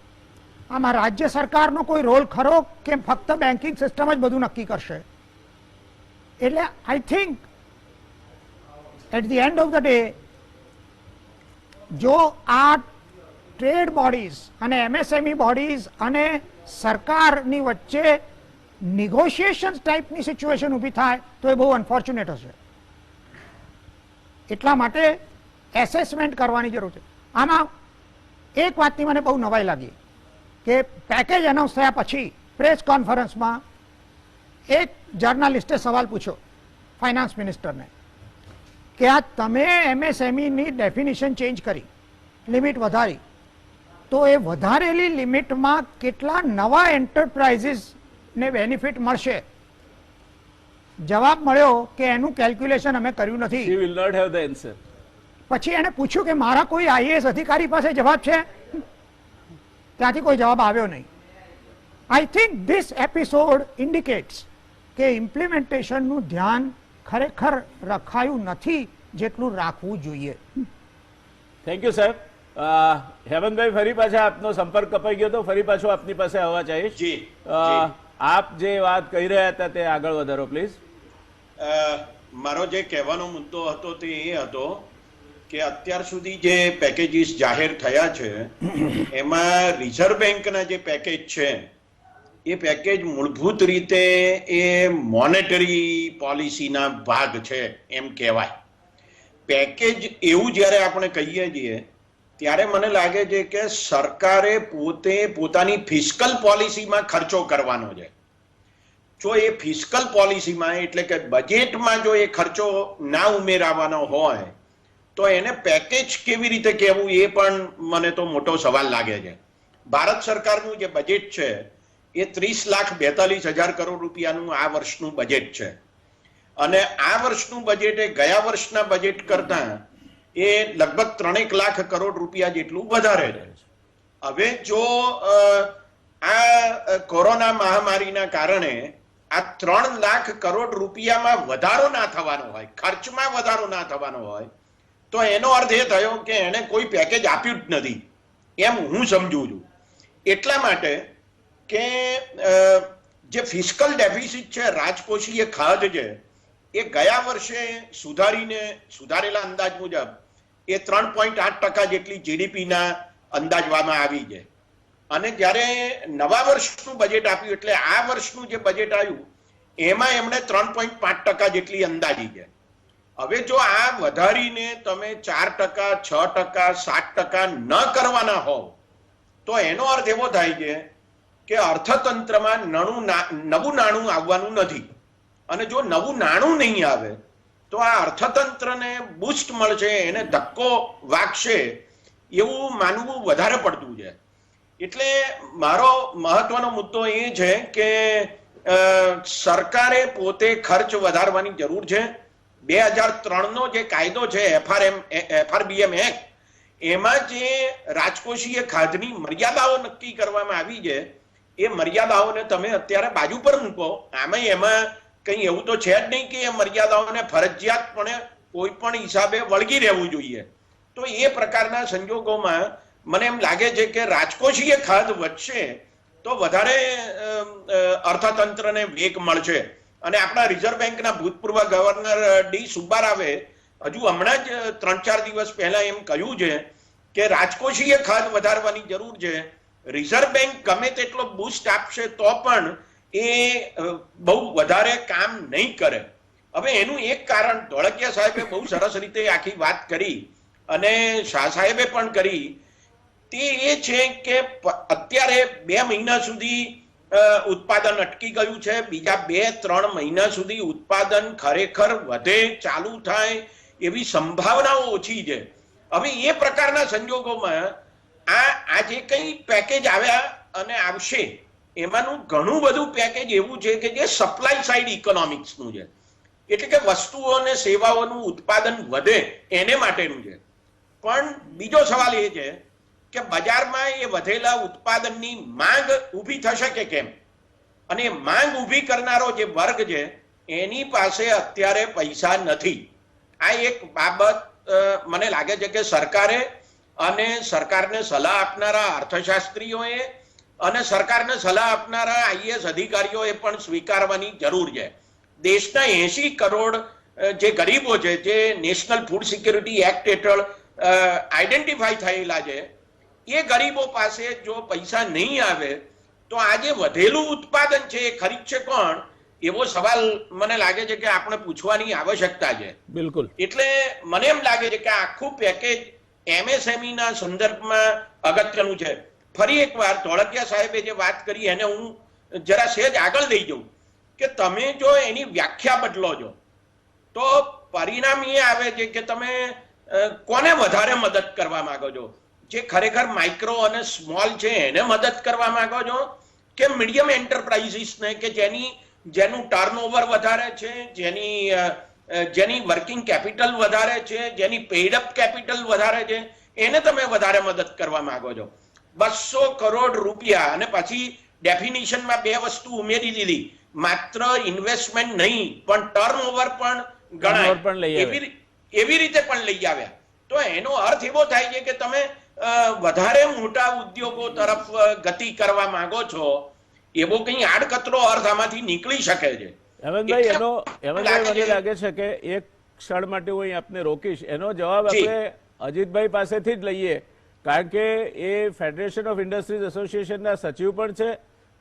આમાં રાજ્ય સરકારનો કોઈ રોલ ખરો કે ફક્ત બેન્કિંગ સિસ્ટમ જ બધું નક્કી કરશે. એટલે I think at the end of the day જો આ ટ્રેડ બોડીઝ અને એમએસએમઈ બોડીઝ અને સરકારની વચ્ચે નિગોશિએશન ટાઈપની સિચ્યુએશન ઊભી થાય તો એ બહુ અનફોર્ચ્યુનેટ હશે. એટલા માટે એસેસમેન્ટ કરવાની જરૂર છે. આમાં એક વાતની મને બહુ નવાઈ લાગી કે પેકેજ એનાઉન્સ થયા પછી પ્રેસ કોન્ફરન્સમાં એક જર્નાલિસ્ટે સવાલ પૂછ્યો ફાઇનાન્સ મિનિસ્ટરને કે આ તમે એમએસએમઈની ડેફિનિશન ચેન્જ કરી, લિમિટ વધારી, તો એ વધારેલી લિમિટમાં કેટલા નવા એન્ટરપ્રાઇઝીસને બેનિફિટ મળશે? જવાબ મળ્યો કે એનું કેલ્ક્યુલેશન અમે કર્યું નથી. She will not have the answer. પછી એને પૂછ્યું કે મારા કોઈ આઈએએસ અધિકારી પાસે જવાબ છે? ત્યાંથી કોઈ જવાબ આવ્યો નહીં. I think this episode indicates કે ઇમ્પ્લિમેન્ટેશનનું ધ્યાન ખરેખર રખાયું નથી જેટલું રાખવું જોઈએ. થેન્ક યુ સાહેબ. હેમંતભાઈ, ફરી પાછા આપનો સંપર્ક કપાઈ ગયો તો ફરી પાછો આપની પાસે આવવા ચાહીશ. જી, આપ જે વાત કહી રહ્યા હતા તે આગળ વધારો પ્લીઝ. મારો જે કહેવાનો મુદ્દો હતો તે એ હતો કે અત્યાર સુધી જે પેકેજીસ જાહેર થયા છે એમાં રિઝર્વ બેંકના જે પેકેજ છે એ પેકેજ મૂળભૂત રીતે એ મોનેટરી પોલિસીના ભાગ છે એમ કહેવાય. પેકેજ એવું જ્યારે આપણે કહીએ છીએ ત્યારે મને લાગે છે કે સરકારે પોતે પોતાની ફિસ્કલ પોલિસીમાં ખર્ચો કરવાનો છે. જો એ ફિસ્કલ પોલિસીમાં એટલે કે બજેટમાં જો એ ખર્ચો ના ઉમેરાવાનો હોય તો એને પેકેજ કેવી રીતે કહેવું એ પણ મને તો મોટો સવાલ લાગે છે. ભારત સરકારનું જે બજેટ છે એ 30,42,000 કરોડ રૂપિયાનું આ વર્ષનું બજેટ છે અને આ વર્ષનું બજેટ એ ગયા વર્ષના બજેટ કરતા એ લગભગ 3 લાખ કરોડ રૂપિયા જેટલું વધારે છે. હવે જો આ કોરોના મહામારીના કારણે આ 3 લાખ કરોડ રૂપિયામાં વધારો ના થવાનો હોય, ખર્ચમાં વધારો ના થવાનો હોય તો એનો અર્થ એ થયો કે એને કોઈ પેકેજ આપ્યું જ નથી એમ હું સમજુ છું. એટલા માટે કે જે ફિસ્કલ ડેફિસિટ છે, રાજકોષીય ખાધ છે, એ ગયા વર્ષે સુધારેલા અંદાજ મુજબ એ 3.8% જેટલી જીડીપીના અંદાજવામાં આવી છે અને જ્યારે નવા વર્ષનું બજેટ આપ્યું એટલે આ વર્ષનું જે બજેટ આવ્યું એમાં એમણે 3.5% જેટલી અંદાજી છે. હવે જો આ વધારીને તમે 4%, 6%, 7% ન કરવાના હોવ તો એનો અર્થ એવો થાય છે કે અર્થતંત્રમાં નવું નાણું આવવાનું નથી અને જો નવું નાણું નહીં આવે તો આ અર્થતંત્રને બૂસ્ટ મળશે, એને ધક્કો વાગશે એવું માનવું વધારે પડતું છે. એટલે મારો મહત્વનો મુદ્દો એ છે કે સરકારે પોતે ખર્ચ વધારવાની જરૂર છે. 2003નો જે કાયદો છે FRBM એક્ટ એમાં જે રાજકોષીય ખાધની મર્યાદાઓ નક્કી કરવામાં આવી છે એ મર્યાદાઓને તમે અત્યારે બાજુ પર મૂકો. એમાં કંઈ એવું તો છે જ નહીં કે એ મર્યાદાઓને ફરજિયાતપણે કોઈ પણ હિસાબે વળગી રહેવું જોઈએ. તો એ પ્રકારના સંજોગોમાં મને એમ લાગે છે કે રાજકોષીય ખાધ વધશે તો વધારે અર્થતંત્રને વેગ મળશે. અને આપણા રિઝર્વ બેંકના ભૂતપૂર્વ ગવર્નર ડી સુબ્બારાવે હજુ હમણાં જ 3-4 દિવસ પહેલા એમ કહ્યું છે કે રાજકોષીય ખાધ વધારવાની જરૂર છે. રિઝર્વ બેંક ગમે તેટલો બૂસ્ટ આપશે તો પણ એ બહુ વધારે કામ નહીં કરે. હવે એનું એક કારણ ધોળકિયા સાહેબે બહુ સરસ રીતે આખી વાત કરી અને શાહ સાહેબે પણ કરી તે એ છે કે અત્યારે 2 મહિના સુધી ઉત્પાદન અટકી ગયું છે. બીજા 2-3 મહિના સુધી ઉત્પાદન ખરેખર વધે, ચાલુ થાય એવી સંભાવનાઓ ઓછી છે હવે એ પ્રકારના સંજોગોમાં આ જે કંઈ પેકેજ આવ્યા અને આવશે એમાંનું ઘણું બધું પેકેજ એવું છે કે જે સપ્લાય સાઇડ ઇકોનોમિક્સનું છે, એટલે કે વસ્તુઓ અને સેવાઓનું ઉત્પાદન વધે એને માટેનું છે. પણ બીજો સવાલ એ છે કે બજારમાં એ વધેલા ઉત્પાદનની માંગ ઊભી થશે કે કેમ, અને માંગ ઊભી કરનારો જે વર્ગ છે એની પાસે અત્યારે પૈસા નથી. આ એક બાબત મને લાગે છે કે સરકારે અને સરકારને સલાહ આપનારા અર્થશાસ્ત્રીઓએ અને સરકારને સલાહ આપનારા આઈએએસ અધિકારીઓએ પણ સ્વીકારવાની જરૂર છે. દેશના 80 કરોડ જે ગરીબો છે, જે નેશનલ ફૂડ સિક્યુરિટી એક્ટ હેઠળ આઈડેન્ટિફાઈ થયેલા છે, એ ગરીબો પાસે જો પૈસા નહીં આવે તો આ જે વધેલું ઉત્પાદન છે એ ખરીદશે કોણ, એવો સવાલ મને લાગે છે કે આપણે પૂછવાની આવશ્યકતા છે. બિલકુલ. એટલે મને એમ લાગે છે કે આખું પેકેજ એમએસએમઈ ના સંદર્ભમાં અગત્યનું છે. ફરી એકવાર ધોળકિયા સાહેબે જે વાત કરી એને હું જરા સહેજ આગળ લઈ જઉં કે તમે જો એની વ્યાખ્યા બદલો છો તો પરિણામ એ આવે છે કે તમે કોને વધારે મદદ કરવા માંગો છો, જે ખરેખર માઇક્રો અને સ્મોલ છે એને મદદ કરવા માંગો છો કે મીડિયમ એન્ટરપ્રાઇઝીસને કે જેનું ટર્નઓવર વધારે છે, જેની વર્કિંગ કેપિટલ વધારે છે, જેની પેઇડ અપ કેપિટલ વધારે છે, એને તમે વધારે મદદ કરવા માંગો છો. 200 કરોડ રૂપિયા, અને પછી ડેફિનિશનમાં બે વસ્તુ ઉમેરી દીધી, માત્ર ઇન્વેસ્ટમેન્ટ નહીં પણ ટર્નઓવર પણ ગણાય એવી રીતે પણ લઈ આવ્યા. તો એનો અર્થ એવો થાય છે કે તમે વધારે મોટા ઉદ્યોગો તરફ ગતિ કરવા માંગો છો, એવો કઈ આડકતરો અર્થ આમાંથી નીકળી શકે છે. હેમંતભાઈ, મને લાગે છે કે એક ક્ષણ માટે હું અહીં આપને રોકીશ. એનો જવાબ આપણે અજીતભાઈ પાસેથી જ લઈએ, કારણ કે એ ફેડરેશન ઓફ ઇન્ડસ્ટ્રીઝ એસોસિએશનના સચિવ પણ છે,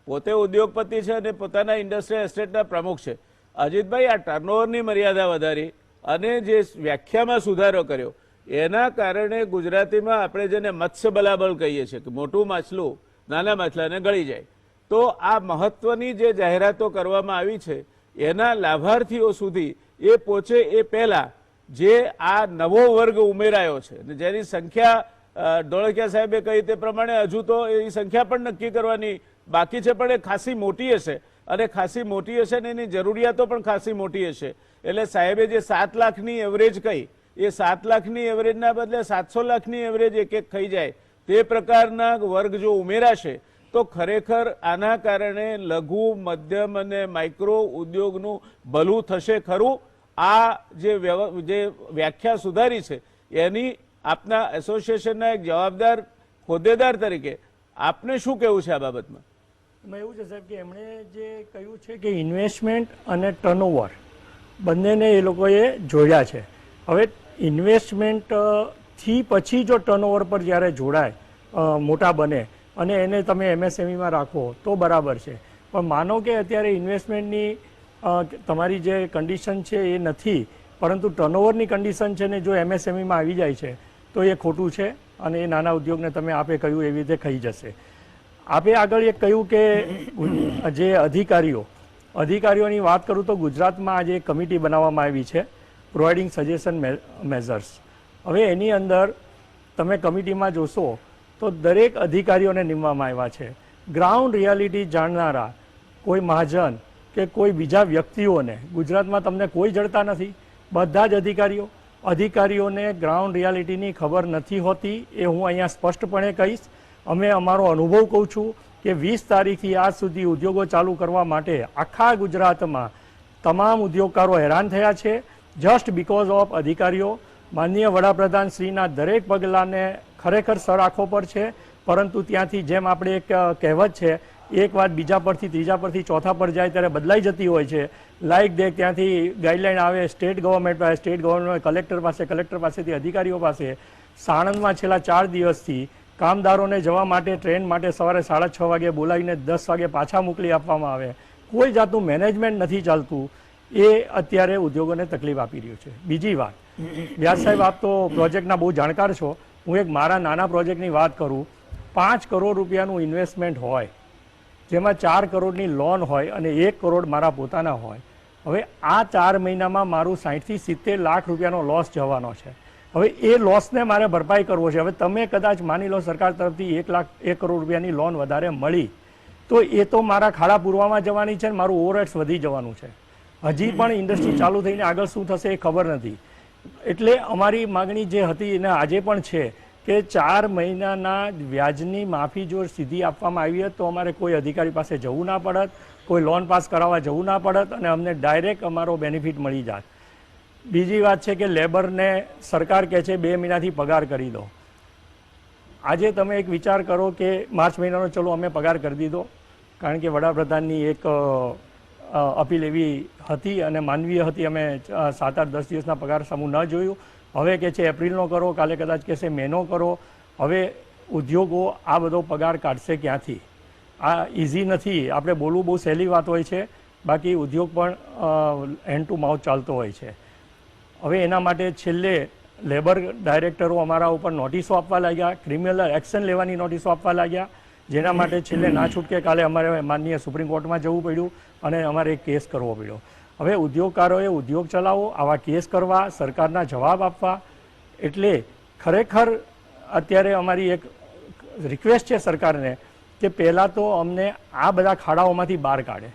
પોતે ઉદ્યોગપતિ છે અને પોતાના ઇન્ડસ્ટ્રીયલ એસ્ટેટના પ્રમુખ છે. અજીતભાઈ, આ ટર્નઓવરની મર્યાદા વધારી અને જે વ્યાખ્યામાં સુધારો કર્યો એના કારણે ગુજરાતીમાં આપણે જેને મત્સ્ય બલાબલ કહીએ છીએ કે મોટું માછલું નાના માછલાને ગળી જાય, તો આ મહત્વની જે જાહેરાતો કરવામાં આવી છે એના લાભાર્થીઓ સુધી એ પહોંચે એ પહેલા જે આ નવો વર્ગ ઉમેરાયો છે અને જેની સંખ્યા ધોળકિયા સાહેબે કહી તે પ્રમાણે હજુ તો એ સંખ્યા પણ નક્કી કરવાની બાકી છે, પણ એ ખાસી મોટી હશે અને ખાસી મોટી હશે ને એની જરૂરિયાતો પણ ખાસી મોટી હશે. એટલે સાહેબે જે 7 લાખની એવરેજ કહી, એ 7 લાખની એવરેજના બદલે 700 લાખની એવરેજ એક થઈ જાય તે પ્રકારના વર્ગ જો ઉમેરાશે તો ખરેખર આના કારણે લઘુ, મધ્યમ અને માઇક્રો ઉદ્યોગનું ભલું થશે ખરું. આ જે વ્યાખ્યા સુધારી છે એની આપના એસોસિએશનના એક જવાબદાર હોદ્દેદાર તરીકે આપને શું કહેવું છે આ બાબતમાં? એમાં એવું છે સાહેબ કે એમણે જે કહ્યું છે કે ઇન્વેસ્ટમેન્ટ અને ટર્નઓવર બંનેને એ લોકોએ જોડ્યા છે. હવે ઇન્વેસ્ટમેન્ટથી પછી જો ટર્નઓવર પર જ્યારે જોડાય, મોટા બને અને એને તમે એમએસએમઈમાં રાખો તો બરાબર છે, પણ માનો કે અત્યારે ઇન્વેસ્ટમેન્ટની તમારી જે કન્ડિશન છે એ નથી, પરંતુ ટર્નઓવરની કન્ડિશન છે ને જો એમએસએમઈમાં આવી જાય છે તો એ ખોટું છે અને એ નાના ઉદ્યોગને તમે આપે કહ્યું એવી રીતે ખાઈ જશે. આપે આગળ એક કહ્યું કે જે અધિકારીઓની વાત કરું તો ગુજરાતમાં આજે એક કમિટી બનાવવામાં આવી છે, પ્રોવાઇડિંગ સજેશન મેઝર્સ. હવે એની અંદર તમે કમિટીમાં જોશો તો દરેક અધિકારીઓને નીમવામાં આવ્યા છે. ગ્રાઉન્ડ રિયાલિટી જાણનારા કોઈ મહાજન કે કોઈ બીજા વ્યક્તિઓને ગુજરાતમાં તમને કોઈ જડતા નથી. બધા જ અધિકારીઓને ગ્રાઉન્ડ રિયાલિટીની ખબર નથી હોતી, એ હું અહીંયા સ્પષ્ટપણે કહીશ. અમે અમારો અનુભવ કહું છું કે 20 તારીખથી આજ સુધી ઉદ્યોગો ચાલુ કરવા માટે આખા ગુજરાતમાં તમામ ઉદ્યોગકારો હેરાન થયા છે, જસ્ટ બીકોઝ ઓફ અધિકારીઓ. માનનીય વડાપ્રધાન શ્રીના દરેક પગલાંને ખરેખર સર આંખો પર છે, પરંતુ ત્યાંથી જેમ આપણે એક કહેવત છે, એક વાત બીજા પરથી ત્રીજા પરથી ચોથા પર જાય ત્યારે બદલાઈ જતી હોય છે. લાઈક દેખ ત્યાંથી ગાઈડલાઈન આવે સ્ટેટ ગવર્મેન્ટ કલેક્ટર પાસેથી અધિકારીઓ પાસે. સાણંદમાં છેલ્લા 4 દિવસથી કામદારોને જવા માટે ટ્રેન માટે સવારે 6:30 વાગે બોલાવીને 10 વાગે પાછા મોકલી આપવામાં આવે. કોઈ જાતનું મેનેજમેન્ટ નથી ચાલતું, એ અત્યારે ઉદ્યોગોને તકલીફ આપી રહ્યું છે. બીજી વાત, વ્યાસ સાહેબ આપ તો પ્રોજેક્ટના બહુ જાણકાર છો, હું એક મારા નાના પ્રોજેક્ટની વાત કરું. 5 કરોડ રૂપિયાનું ઇન્વેસ્ટમેન્ટ હોય, જેમાં 4 કરોડની લોન હોય અને 1 કરોડ મારા પોતાના હોય. હવે આ 4 મહિનામાં મારું 60 થી 70 લાખ રૂપિયાનો લોસ જવાનો છે. હવે એ લોસને મારે ભરપાઈ કરવો છે. હવે તમે કદાચ માની લો સરકાર તરફથી 1 કરોડ રૂપિયાની લોન વધારે મળી તો એ તો મારા ખાડા પૂરવામાં જવાની છે ને મારું ઓવરહેડ્સ વધી જવાનું છે. હજી પણ ઇન્ડસ્ટ્રી ચાલુ થઈને આગળ શું થશે એ ખબર નથી. એટલે અમારી માગણી જે હતી એને આજે પણ છે કે 4 મહિનાના વ્યાજની માફી જો સીધી આપવામાં આવી હોત તો અમારે કોઈ અધિકારી પાસે જવું ના પડત, કોઈ લોન પાસ કરાવવા જવું ના પડત અને અમને ડાયરેક્ટ અમારો બેનિફિટ મળી જાત. બીજી વાત છે કે લેબરને સરકાર કહે છે 2 મહિનાથી પગાર કરી દો. આજે તમે એક વિચાર કરો કે માર્ચ મહિનાનો ચલો અમે પગાર કરી દીધો કારણ કે વડાપ્રધાનની એક અપીલ એવી હતી અને માનવીય હતી. અમે 7-8-10 દિવસના પગાર સમૂહ ન જોયું. હવે કે છે એપ્રિલનો કરો, કાલે કદાચ કહેશે મેનો કરો. હવે ઉદ્યોગો આ બધો પગાર કાઢશે ક્યાંથી? આ ઇઝી નથી. આપણે બોલવું બહુ સહેલી વાત હોય છે, બાકી ઉદ્યોગ પણ હેન્ડ ટુ માઉથ ચાલતો હોય છે. હવે એના માટે છેલ્લે લેબર ડાયરેક્ટરો અમારા ઉપર નોટિસો આપવા લાગ્યા, ક્રિમિનલ એક્શન લેવાની નોટિસો આપવા લાગ્યા, જેના માટે છેલ્લે ના છૂટકે કાલે અમારે માનનીય સુપ્રીમ કોર્ટમાં જવું પડ્યું અને અમારે કેસ કરવો પડ્યો. હવે ઉદ્યોગકારોએ ઉદ્યોગ ચલાવવો, આવા કેસ કરવા, સરકારના જવાબ આપવા. એટલે ખરેખર અત્યારે અમારી એક રિક્વેસ્ટ છે સરકારને કે પહેલાં તો અમને આ બધા ખાડાઓમાંથી બહાર કાઢે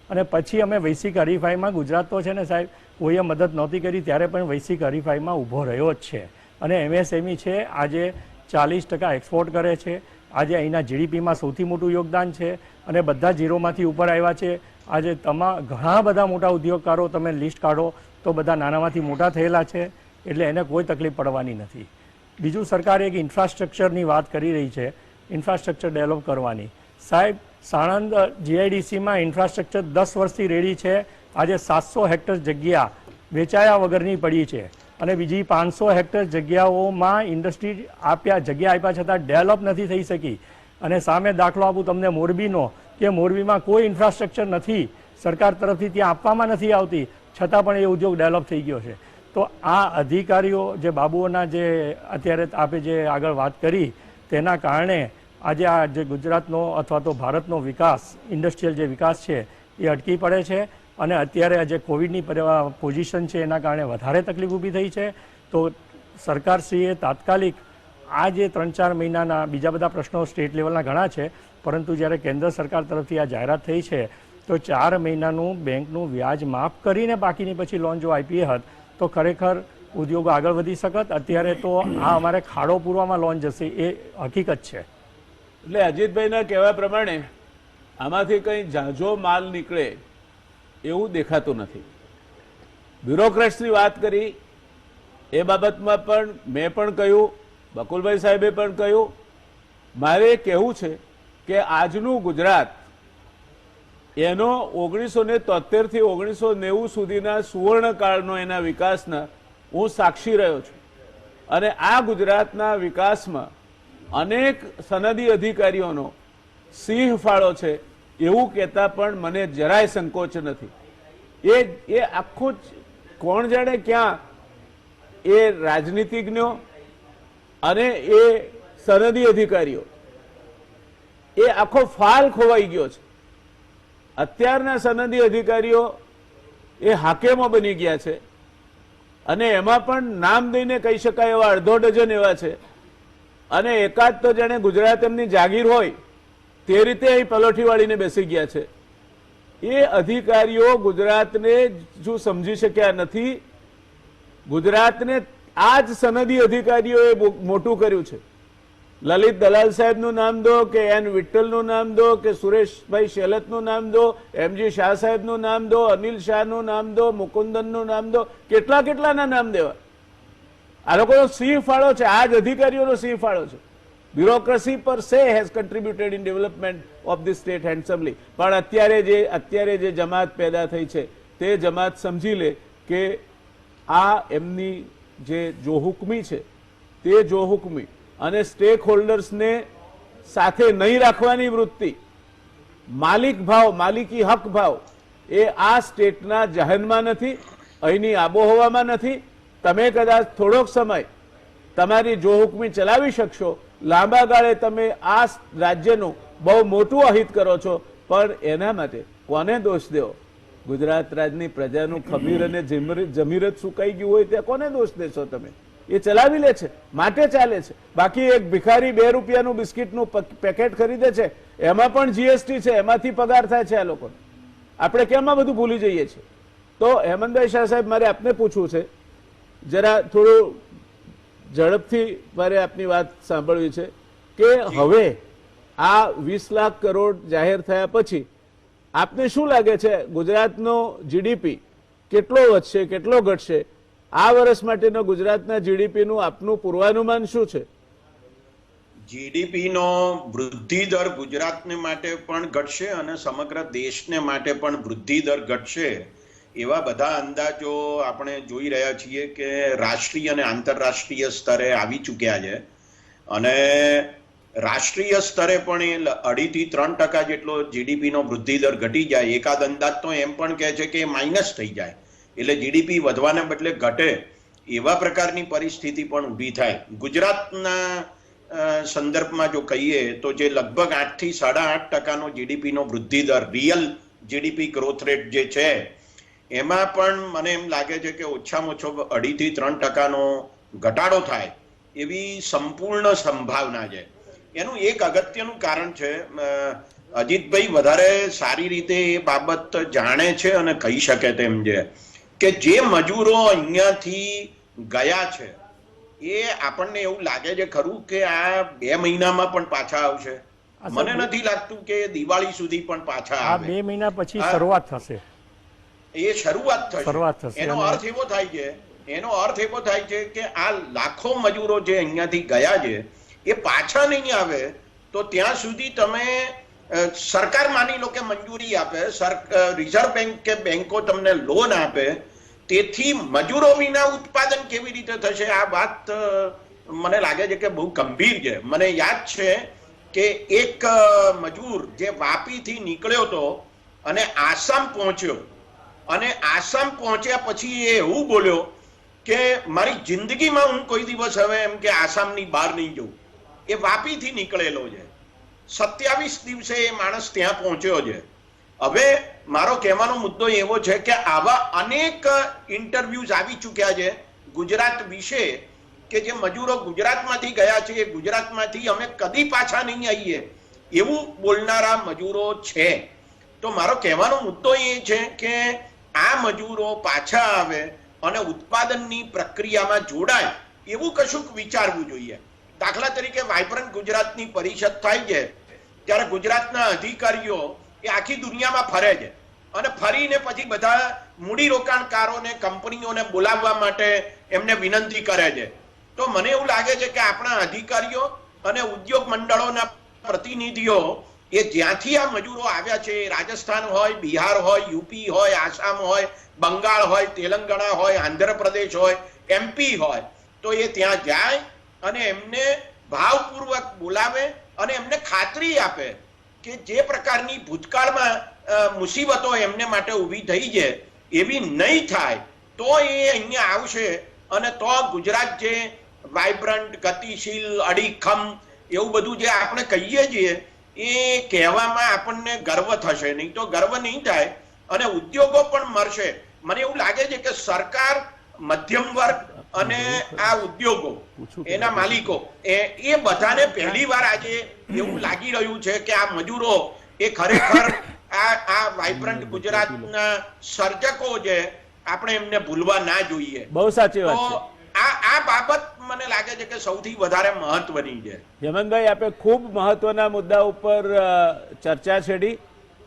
અને પછી અમે વૈશ્વિક હરીફાઈમાં, ગુજરાત તો છે ને સાહેબ કોઈએ મદદ નહોતી કરી ત્યારે પણ વૈશ્વિક હરીફાઈમાં ઊભો રહ્યો જ છે અને MSME છે આજે 40% એક્સપોર્ટ કરે છે. આજે અહીંના GDPમાં સૌથી મોટું યોગદાન છે અને બધા ઝીરોમાંથી ઉપર આવ્યા છે. આજે ઘણા બધા મોટા ઉદ્યોગકારો તમે લિસ્ટ કાઢો તો બધા નાનામાંથી મોટા થયેલા છે. એટલે એને કોઈ તકલીફ પડવાની નથી. બીજું, સરકાર એક ઇન્ફ્રાસ્ટ્રક્ચરની વાત કરી રહી છે, ઇન્ફ્રાસ્ટ્રક્ચર ડેવલપ કરવાની. સાહેબ, સાણંદ GIDCમાં ઇન્ફ્રાસ્ટ્રક્ચર 10 વર્ષથી રેડી છે. આજે 700 હેક્ટર જગ્યા વેચાયા વગરની પડી છે અને બીજી 500 હેક્ટર જગ્યાઓમાં ઇન્ડસ્ટ્રી જગ્યા આપ્યા છતાં ડેવલપ નથી થઈ શકી. અને સામે દાખલો આપું તમને મોરબીનો કે મોરબીમાં કોઈ ઇન્ફ્રાસ્ટ્રક્ચર નથી, સરકાર તરફથી ત્યાં આપવામાં નથી આવતી, છતાં પણ એ ઉદ્યોગ ડેવલપ થઈ ગયો છે. તો આ અધિકારીઓ જે બાબુઓના જે અત્યારે આપે જે આગળ વાત કરી તેના કારણે આજે આ જે ગુજરાતનો અથવા તો ભારતનો વિકાસ, ઇન્ડસ્ટ્રીયલ જે વિકાસ છે એ અટકી પડે છે. અને અત્યારે જે કોવિડની પોઝિશન છે એના કારણે વધારે તકલીફ ઊભી થઈ છે. તો સરકારશ્રીએ તાત્કાલિક આ જે 3-4 મહિનાના બીજા બધા પ્રશ્નો સ્ટેટ લેવલના ઘણા છે, પરંતુ જ્યારે કેન્દ્ર સરકાર તરફથી આ જાહેરાત થઈ છે તો 4 મહિનાનું બેંકનું વ્યાજ માફ કરીને બાકીની પછી લોન જો આપી હોત તો ખરેખર ઉદ્યોગો આગળ વધી શકત. અત્યારે તો આ અમારે ખાડો પૂરવામાં લોન જશે એ હકીકત છે. એટલે અજીતભાઈના કહેવા પ્રમાણે આમાંથી કંઈ ઝાઝો માલ નીકળે એવું દેખાતું નથી. બ્યુરોક્રેટ્સની વાત કરી એ બાબતમાં પણ મેં પણ કહ્યું, બકુલભાઈ સાહેબે પણ કહ્યું. મારે કહેવું છે કે આજનું ગુજરાત એનો 1973 થી 1990 સુધીના સુવર્ણકાળનો એના વિકાસના હું સાક્ષી રહ્યો છું અને આ ગુજરાતના વિકાસમાં અનેક સનદી અધિકારીઓનો સિંહ ફાળો છે એવું કહેતા પણ મને જરાય સંકોચ નથી. એ આખું કોણ જાણે ક્યાં એ રાજનીતિજ્ઞો અને એ સનદી અધિકારીઓ એ આખો ફાલ ખોવાઈ ગયો છે. અત્યારના સનદી અધિકારીઓ એ હાકેમો બની ગયા છે અને એમાં પણ નામ દઈને કહી શકાય એવા અડધો ડઝન એવા છે અને એકાદ તો જાણે ગુજરાત એમની જાગીર હોય તે રીતે અહીં પલોઠી વાળીને બેસી ગયા છે. એ અધિકારીઓ ગુજરાતને શું સમજી શક્યા નથી. ગુજરાતને આ જ સનદી અધિકારીઓએ મોટું કર્યું છે. લલિત દલાલ સાહેબનું નામ દો કે એન વિઠ્ઠલનું નામ દો કે સુરેશભાઈ શેલતનું નામ દો, MG શાહ સાહેબનું નામ દો, અનિલ શાહનું નામ દો, મુકુંદનનું નામ દો, કેટલાના નામ દેવા. આ લોકોનો સિંહ ફાળો છે, આ જ અધિકારીઓનો સિંહ ફાળો છે. Bureaucracy per se has contributed in development of the state handsomely. પણ અત્યારે જે જમાત પેદા થઈ છે તે જમાત સમજી લે કે આ એમની જે જોહુકમી છે તે જોહુકમી અને સ્ટેક હોલ્ડર્સને સાથે નહીં રાખવાની વૃત્તિ, માલિક ભાવ, માલિકી હક ભાવ એ આ સ્ટેટના જહનમાં નથી, અહીંની આબોહવામાં નથી. તમે કદાચ થોડોક સમય તમારી જોહુકમી ચલાવી શકશો, લાંબા ગાળે તમે આ રાજ્યનું બહુ મોટું અહિત કરો છો. પણ એના માટે કોને દોષ દેવો? ગુજરાત રાજની પ્રજાનું ખમીર અને જમીરત સુકાઈ ગયું હોય ત્યાં કોને દોષ દેશો તમે? એ ચલાવી લે છે, માટે ચાલે છે. બાકી એક ભિખારી 2 રૂપિયાનું બિસ્કિટનું પેકેટ ખરીદે છે, એમાં પણ જીએસટી છે, એમાંથી પગાર થાય છે આ લોકોને. આપણે કેમ આ બધું ભૂલી જઈએ છીએ? તો હેમંતભાઈ શાહ સાહેબ, મારે આપને પૂછવું છે, જરા થોડું ઝડપથી મારે આપની વાત સાંભળવી છે કે હવે આ 20 લાખ કરોડ જાહેર થયા પછી આપને શું લાગે છે ગુજરાતનો જીડીપી કેટલો વધશે, કેટલો ઘટશે? આ વર્ષ માટેનો ગુજરાતના જીડીપીનું આપનું પૂર્વાનુમાન શું છે? જીડીપી નો વૃદ્ધિ દર ગુજરાતને માટે પણ ઘટશે અને સમગ્ર દેશને માટે પણ વૃદ્ધિ દર ઘટશે એવા બધા અંદાજો આપણે જોઈ રહ્યા છીએ કે રાષ્ટ્રીય અને આંતરરાષ્ટ્રીય સ્તરે આવી ચૂક્યા છે. અને રાષ્ટ્રીય સ્તરે પણ એ 2.5 થી 3% જેટલો જીડીપી નો વૃદ્ધિ દર ઘટી જાય. એકાદ અંદાજ તો એમ પણ કહે છે કે માઇનસ થઈ જાય, એટલે જીડીપી વધવાને બદલે ઘટે એવા પ્રકારની પરિસ્થિતિ પણ ઊભી થાય. ગુજરાતના સંદર્ભમાં જો કહીએ તો જે લગભગ 8 થી 8.5% જીડીપી નો વૃદ્ધિ દર, રિયલ જીડીપી ગ્રોથ રેટ જે છે, એમાં પણ મને એમ લાગે છે કે ઓછામાં ઓછો 2.5 થી 3% ઘટાડો થાય એવી સંપૂર્ણ સંભાવના છે. એનું એક અગત્યનું કારણ છે, અજીતભાઈ વધારે સારી રીતે એ બાબત જાણે છે અને કહી શકે તેમ છે કે જે મજૂરો અહીંયાથી ગયા છે એ આપણને એવું લાગે છે ખરું કે આ 2 મહિનામાં પણ પાછા આવશે? મને નથી લાગતું કે દિવાળી સુધી પણ પાછા આવે. 2 મહિના પછી શરૂઆત થશે. એ શરૂઆત થશે. એનો અર્થ એવો થાય છે કે આ લાખો મજૂરો જે અહીંયાથી ગયા છે એ પાછા નહીં આવે તો ત્યાં સુધી તમે સરકાર માની લો કે મંજૂરી આપે, રિઝર્વ બેંક કે બેંકો તમને લોન આપે, તેથી મજૂરો વિના ઉત્પાદન કેવી રીતે થશે? આ વાત મને લાગે છે કે બહુ ગંભીર છે. મને યાદ છે કે એક મજૂર જે વાપીથી નીકળ્યો હતો અને આસામ પહોંચ્યો, અને આસામ પહોંચ્યા પછી એ એવું બોલ્યો કે મારી જિંદગીમાં હું કોઈ દિવસ હવે એમ કે આસામની બહાર નહીં જઉં. એ વાપીથી નીકળેલો છે, 27 દિવસે એ માણસ ત્યાં પહોંચ્યો છે. હવે મારો કહેવાનો મુદ્દો એવો છે કે આવા અનેક ઇન્ટરવ્યુઝ આવી ચૂક્યા છે ગુજરાત વિશે કે જે મજૂરો ગુજરાતમાંથી ગયા છે, એ ગુજરાતમાંથી અમે કદી પાછા નહીં આવીએ એવું બોલનારા મજૂરો છે. તો મારો કહેવાનો મુદ્દો એ છે કે આ મજૂરો પાછા આવે અને ઉત્પાદનની પ્રક્રિયામાં જોડાય એવું કશુંક વિચારવું જોઈએ. દાખલા તરીકે વાઇબ્રન્ટ ગુજરાતની પરિષદ થાય છે ત્યારે ગુજરાતના અધિકારીઓ એ આખી દુનિયામાં ફરે છે અને ફરીને પછી બધા મૂડીરોકાણકારોને, કંપનીઓને બોલાવવા માટે એમને વિનંતી કરે છે. તો મને એવું લાગે છે કે આપણા અધિકારીઓ અને ઉદ્યોગ મંડળોના પ્રતિનિધિઓ એ જ્યાંથી આ મજૂરો આવ્યા છે, રાજસ્થાન હોય, બિહાર હોય, યુપી હોય, આસામ હોય, બંગાળ હોય, તેલંગાણા હોય, આંધ્રપ્રદેશ હોય, એમપી હોય, તો એ ત્યાં જાય અને એમને ભાવપૂર્વક બોલાવે અને એમને ખાતરી આપે કે જે પ્રકારની ભૂતકાળમાં મુસીબતો એમને માટે ઊભી થઈ છે એવી નહીં થાય. તો એ અહીંયા આવશે અને તો ગુજરાત જે વાઇબ્રન્ટ, ગતિશીલ, અડીખમ એવું બધું જે આપણે કહીએ છીએ એ કહેવામાં આપણને ગર્વ થશે. નહીં તો ગર્વ નહીં થાય અને ઉદ્યોગો પણ મરશે. મને એવું લાગે છે કે સરકાર, મધ્યમ વર્ગ અને આ ઉદ્યોગો, એના માલિકો, એ બધાને પહેલી વાર આજે એવું લાગી રહ્યું છે કે આ મજૂરો એ ખરેખર આ વાઇબ્રન્ટ ગુજરાતના સર્જકો છે, આપણે એમને ભૂલવા ના જોઈએ. બહુ સાચી વાત છે. આ બાબત મને લાગે છે કે સૌથી વધારે મહત્વની છે. હેમંતભાઈ, આપણે ખૂબ મહત્વના મુદ્દા ઉપર ચર્ચા છેડી.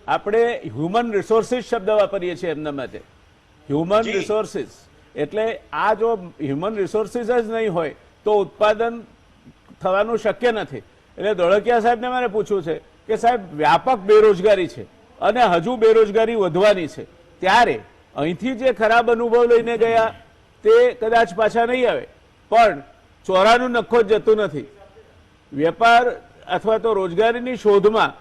આપણે હ્યુમન રિસોર્સિસ શબ્દ વાપરીએ છીએ એમના માટે. હ્યુમન રિસોર્સિસ એટલે આ જો હ્યુમન રિસોર્સિસ જ નહીં હોય તો ઉત્પાદન થવાનું શક્ય નથી. એટલે ધોળકિયા સાહેબને મારે પૂછવું છે કે સાહેબ, વ્યાપક બેરોજગારી છે અને હજુ બેરોજગારી વધવાની છે, ત્યારે અહીંથી જે ખરાબ અનુભવ લઈને ગયા તે કદાચ પાછા નહીં આવે, પણ ચોરાનું નખો જ જતું નથી. વેપાર અથવા તો રોજગારીની શોધમાં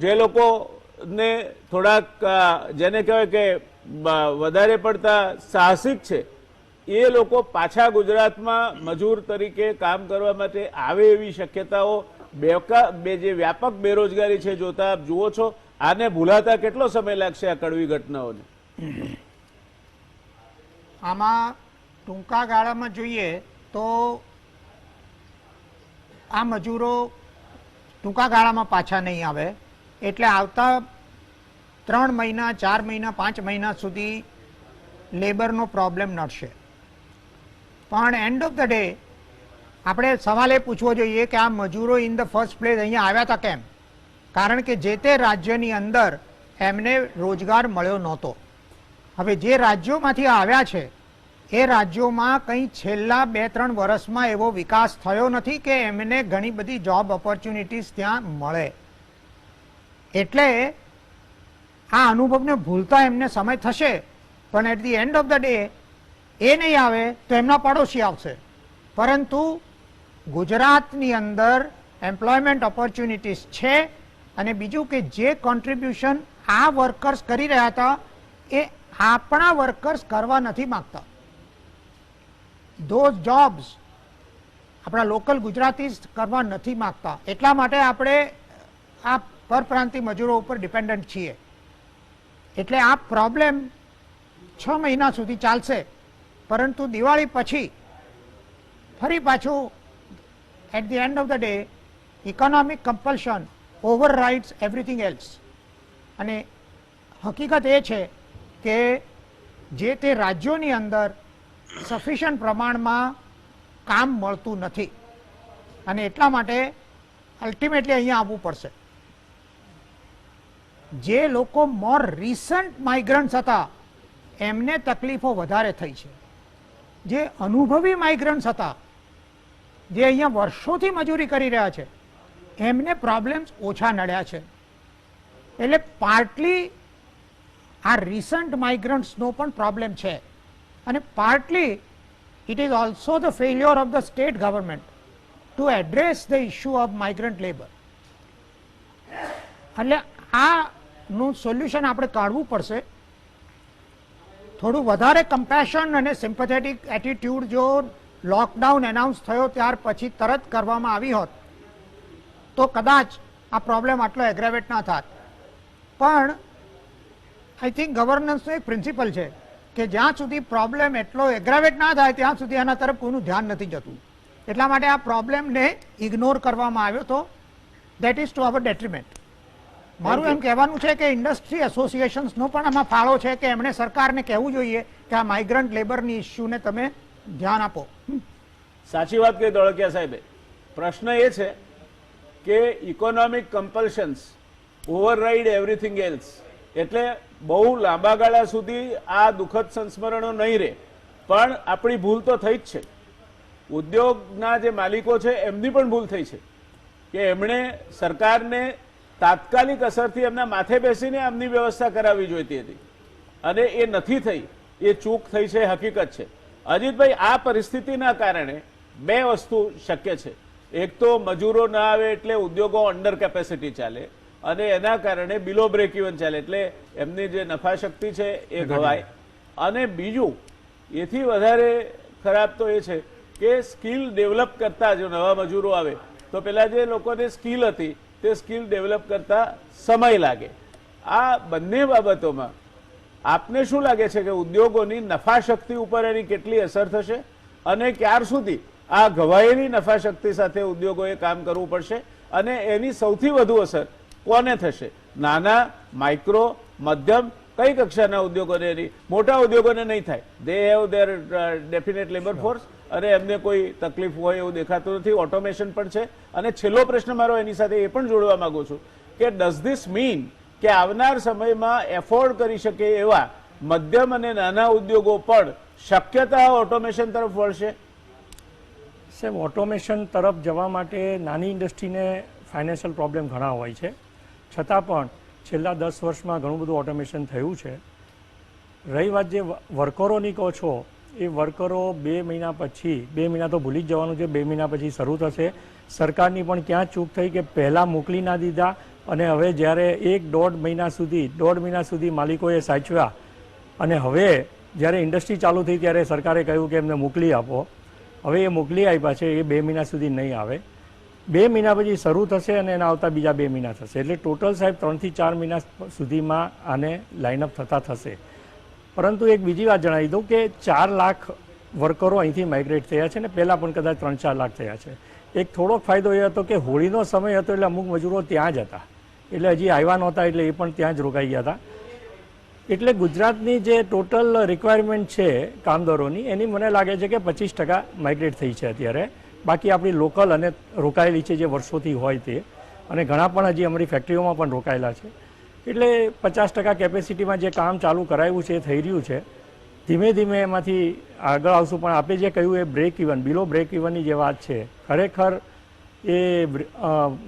જે લોકોને થોડાક જેને કહેવાય કે વધારે પડતા સાહસિક છે એ લોકો પાછા ગુજરાતમાં મજૂર તરીકે કામ કરવા માટે આવે એવી શક્યતાઓ જે વ્યાપક બેરોજગારી છે જોતા આપ જુઓ છો. આને ભૂલાતા કેટલો સમય લાગશે આ કડવી ઘટનાઓને? આમાં ટૂંકા ગાળામાં જોઈએ તો આ મજૂરો ટૂંકા ગાળામાં પાછા નહીં આવે, એટલે આવતા 3 મહિના 4 મહિના 5 મહિના સુધી લેબરનો પ્રોબ્લેમ નડશે. પણ એન્ડ ઓફ ધ ડે આપણે સવાલ એ પૂછવો જોઈએ કે આ મજૂરો ઇન ધ ફર્સ્ટ પ્લેસ અહીંયા આવ્યા હતા કેમ? કારણ કે જે તે રાજ્યની અંદર એમને રોજગાર મળ્યો નહોતો. હવે જે રાજ્યોમાંથી આવ્યા છે એ રાજ્યોમાં કંઈ છેલ્લા 2-3 વર્ષમાં એવો વિકાસ થયો નથી કે એમને ઘણી બધી જોબ ઓપોર્ચ્યુનિટીઝ ત્યાં મળે. એટલે આ અનુભવને ભૂલતા એમને સમય થશે, પણ at the end of the day એ નહીં આવે તો એમના પડોશી આવશે. પરંતુ ગુજરાતની અંદર એમ્પ્લોયમેન્ટ ઓપોર્ચ્યુનિટીઝ છે, અને બીજું કે જે કોન્ટ્રીબ્યુશન આ વર્કર્સ કરી રહ્યા હતા એ આપણા વર્કર્સ કરવા નથી માંગતા. ધોઝ જોબ્સ આપણા લોકલ ગુજરાતીઝ કરવા નથી માંગતા. એટલા માટે આપણે આ પરપ્રાંતીય મજૂરો ઉપર ડિપેન્ડન્ટ છીએ. એટલે આ પ્રોબ્લેમ 6 મહિના સુધી ચાલશે, પરંતુ દિવાળી પછી ફરી પાછું at the end of the day economic compulsion overrides everything else. અને હકીકત એ છે કે જે તે રાજ્યોની અંદર સફિશિયન્ટ પ્રમાણમાં કામ મળતું નથી, અને એટલા માટે અલ્ટિમેટલી અહીંયા આવવું પડશે. જે લોકો મોર રિસન્ટ માઇગ્રન્ટ્સ હતા એમને તકલીફો વધારે થઈ છે. જે અનુભવી માઇગ્રન્ટ્સ હતા, જે અહીંયા વર્ષોથી મજૂરી કરી રહ્યા છે, એમને પ્રોબ્લેમ્સ ઓછા નડ્યા છે. એટલે પાર્ટલી આ રિસન્ટ માઇગ્રન્ટ્સનો પણ પ્રોબ્લેમ છે, અને partly it is also the failure of the state government to address the issue of migrant labour. એટલે આનું સોલ્યુશન આપણે કાઢવું પડશે. થોડું વધારે કમ્પેશન અને સિમ્પથેટિક એટીટ્યુડ જો લોકડાઉન એનાઉન્સ થયો ત્યાર પછી તરત કરવામાં આવી હોત તો કદાચ આ પ્રોબ્લેમ આટલો એગ્રેવેટ ના થાત. પણ આઈ થિંક ગવર્નન્સનો એક પ્રિન્સિપલ છે કે જ્યાં સુધી પ્રોબ્લેમ એટલો એગ્રેવેટ ના થાય ત્યાં સુધી આના તરફ કોઈનું ધ્યાન નથી જતું. એટલા માટે આ પ્રોબ્લેમને ઇગ્નોર કરવામાં આવ્યો તો દેટ ઇઝ ટુ અવર ડેટ્રીમેન્ટ. મારું એમ કહેવાનું છે કે ઇન્ડસ્ટ્રી એસોસિએશન્સનો પણ આમાં ફાળો છે કે એમણે સરકારને કહેવું જોઈએ કે આ માઇગ્રન્ટ લેબરની ઇસ્યુને તમે ધ્યાન આપો. સાચી વાત કહી ધોળકિયા સાહેબે. પ્રશ્ન એ છે કે ઇકોનોમિક કમ્પલ્શન્સ ઓવરરાઇડ એવરીથિંગ એલ્સ, એટલે બહુ લાંબા ગાળા સુધી આ દુઃખદ સંસ્મરણો નહીં રહે, પણ આપણી ભૂલ તો થઈ જ છે. ઉદ્યોગના જે માલિકો છે એમની પણ ભૂલ થઈ છે કે એમણે સરકારને તાત્કાલિક અસરથી એમના માથે બેસીને આમની વ્યવસ્થા કરાવવી જોઈતી હતી, અને એ નથી થઈ. એ ચૂક થઈ છે, હકીકત છે. અજીતભાઈ, આ પરિસ્થિતિના કારણે 2 વસ્તુ શક્ય છે. એક તો મજૂરો ના આવે એટલે ઉદ્યોગો અંડર કેપેસિટી ચાલે, અને એના કારણે બિલો બ્રેક ઇવન ચાલે, એટલે એમની જે નફા શક્તિ છે એ ઘવાય. અને બીજું એથી વધારે ખરાબ તો એ છે કે સ્કિલ ડેવલપ કરતા જો નવા મજૂરો આવે તો પેલા જે લોકોને સ્કિલ હતી તે સ્કિલ ડેવલપ કરતા સમય લાગે. આ બંને બાબતોમાં આપને શું લાગે છે કે ઉદ્યોગોની નફા શક્તિ ઉપર એની કેટલી અસર થશે, અને ક્યાર સુધી આ ઘવાયેલી નફા શક્તિ સાથે ઉદ્યોગોએ કામ કરવું પડશે, અને એની સૌથી વધુ અસર કોને થશે? નાના, માઇક્રો, મધ્યમ, કઈ કક્ષાના ઉદ્યોગોને? એની મોટા ઉદ્યોગોને નહીં થાય. They have there definite labour force, અને એમને કોઈ તકલીફ હોય એવું દેખાતું નથી. ઓટોમેશન પણ છે. અને છેલ્લો પ્રશ્ન મારો એની સાથે એ પણ જોડવા માંગુ છું કે ડઝ ધીસ મીન કે આવનાર સમયમાં એફોર્ડ કરી શકે એવા મધ્યમ અને નાના ઉદ્યોગો પણ શક્યતા ઓટોમેશન તરફ વળશે? સાહેબ, ઓટોમેશન તરફ જવા માટે નાની ઇન્ડસ્ટ્રીને ફાઇનાન્શિયલ પ્રોબ્લેમ ઘણા હોય છે, છતાં પણ છેલ્લા 10 વર્ષમાં ઘણું બધું ઓટોમેશન થયું છે. રહી વાત જે વર્કરોની કહો છો, એ વર્કરો 2 મહિના પછી, 2 મહિના તો ભૂલી જ જવાનું છે, 2 મહિના પછી શરૂ થશે. સરકારની પણ ક્યાં ચૂક થઈ કે પહેલાં મોકલી ના દીધા, અને હવે જ્યારે 1.5 મહિના સુધી માલિકોએ સાચવ્યા, અને હવે જ્યારે ઇન્ડસ્ટ્રી ચાલુ થઈ ત્યારે સરકારે કહ્યું કે એમને મોકલી આપો. હવે એ મોકલી આપ્યા છે, એ 2 મહિના સુધી નહીં આવે. 2 મહિના પછી શરૂ થશે, અને એના આવતા બીજા 2 મહિના થશે. એટલે ટોટલ સાહેબ 3 થી 4 મહિના સુધીમાં આને લાઇનઅપ થતા થશે. પરંતુ એક બીજી વાત જણાવી દઉં કે 4 લાખ વર્કરો અહીંથી માઇગ્રેટ થયા છે ને પહેલાં પણ કદાચ 3-4 લાખ થયા છે. એક થોડોક ફાયદો એ હતો કે હોળીનો સમય હતો એટલે અમુક મજૂરો ત્યાં જ હતા, એટલે હજી આવ્યા નહોતા એટલે એ પણ ત્યાં જ રોકાઈ ગયા હતા. એટલે ગુજરાતની જે ટોટલ રિક્વાયરમેન્ટ છે કામદારોની એની મને લાગે છે કે 25% માઇગ્રેટ થઈ છે અત્યારે. બાકી આપણી લોકલ અને રોકાયેલી છે જે વર્ષોથી હોય તે, અને ઘણા પણ હજી અમારી ફેક્ટરીઓમાં પણ રોકાયેલા છે. એટલે 50% કેપેસિટીમાં જે કામ ચાલુ કરાવ્યું છે એ થઈ રહ્યું છે. ધીમે ધીમે એમાંથી આગળ આવશું. પણ આપણે જે કહ્યું એ બ્રેક ઇવન, બિલો બ્રેક ઇવનની જે વાત છે, ખરેખર એ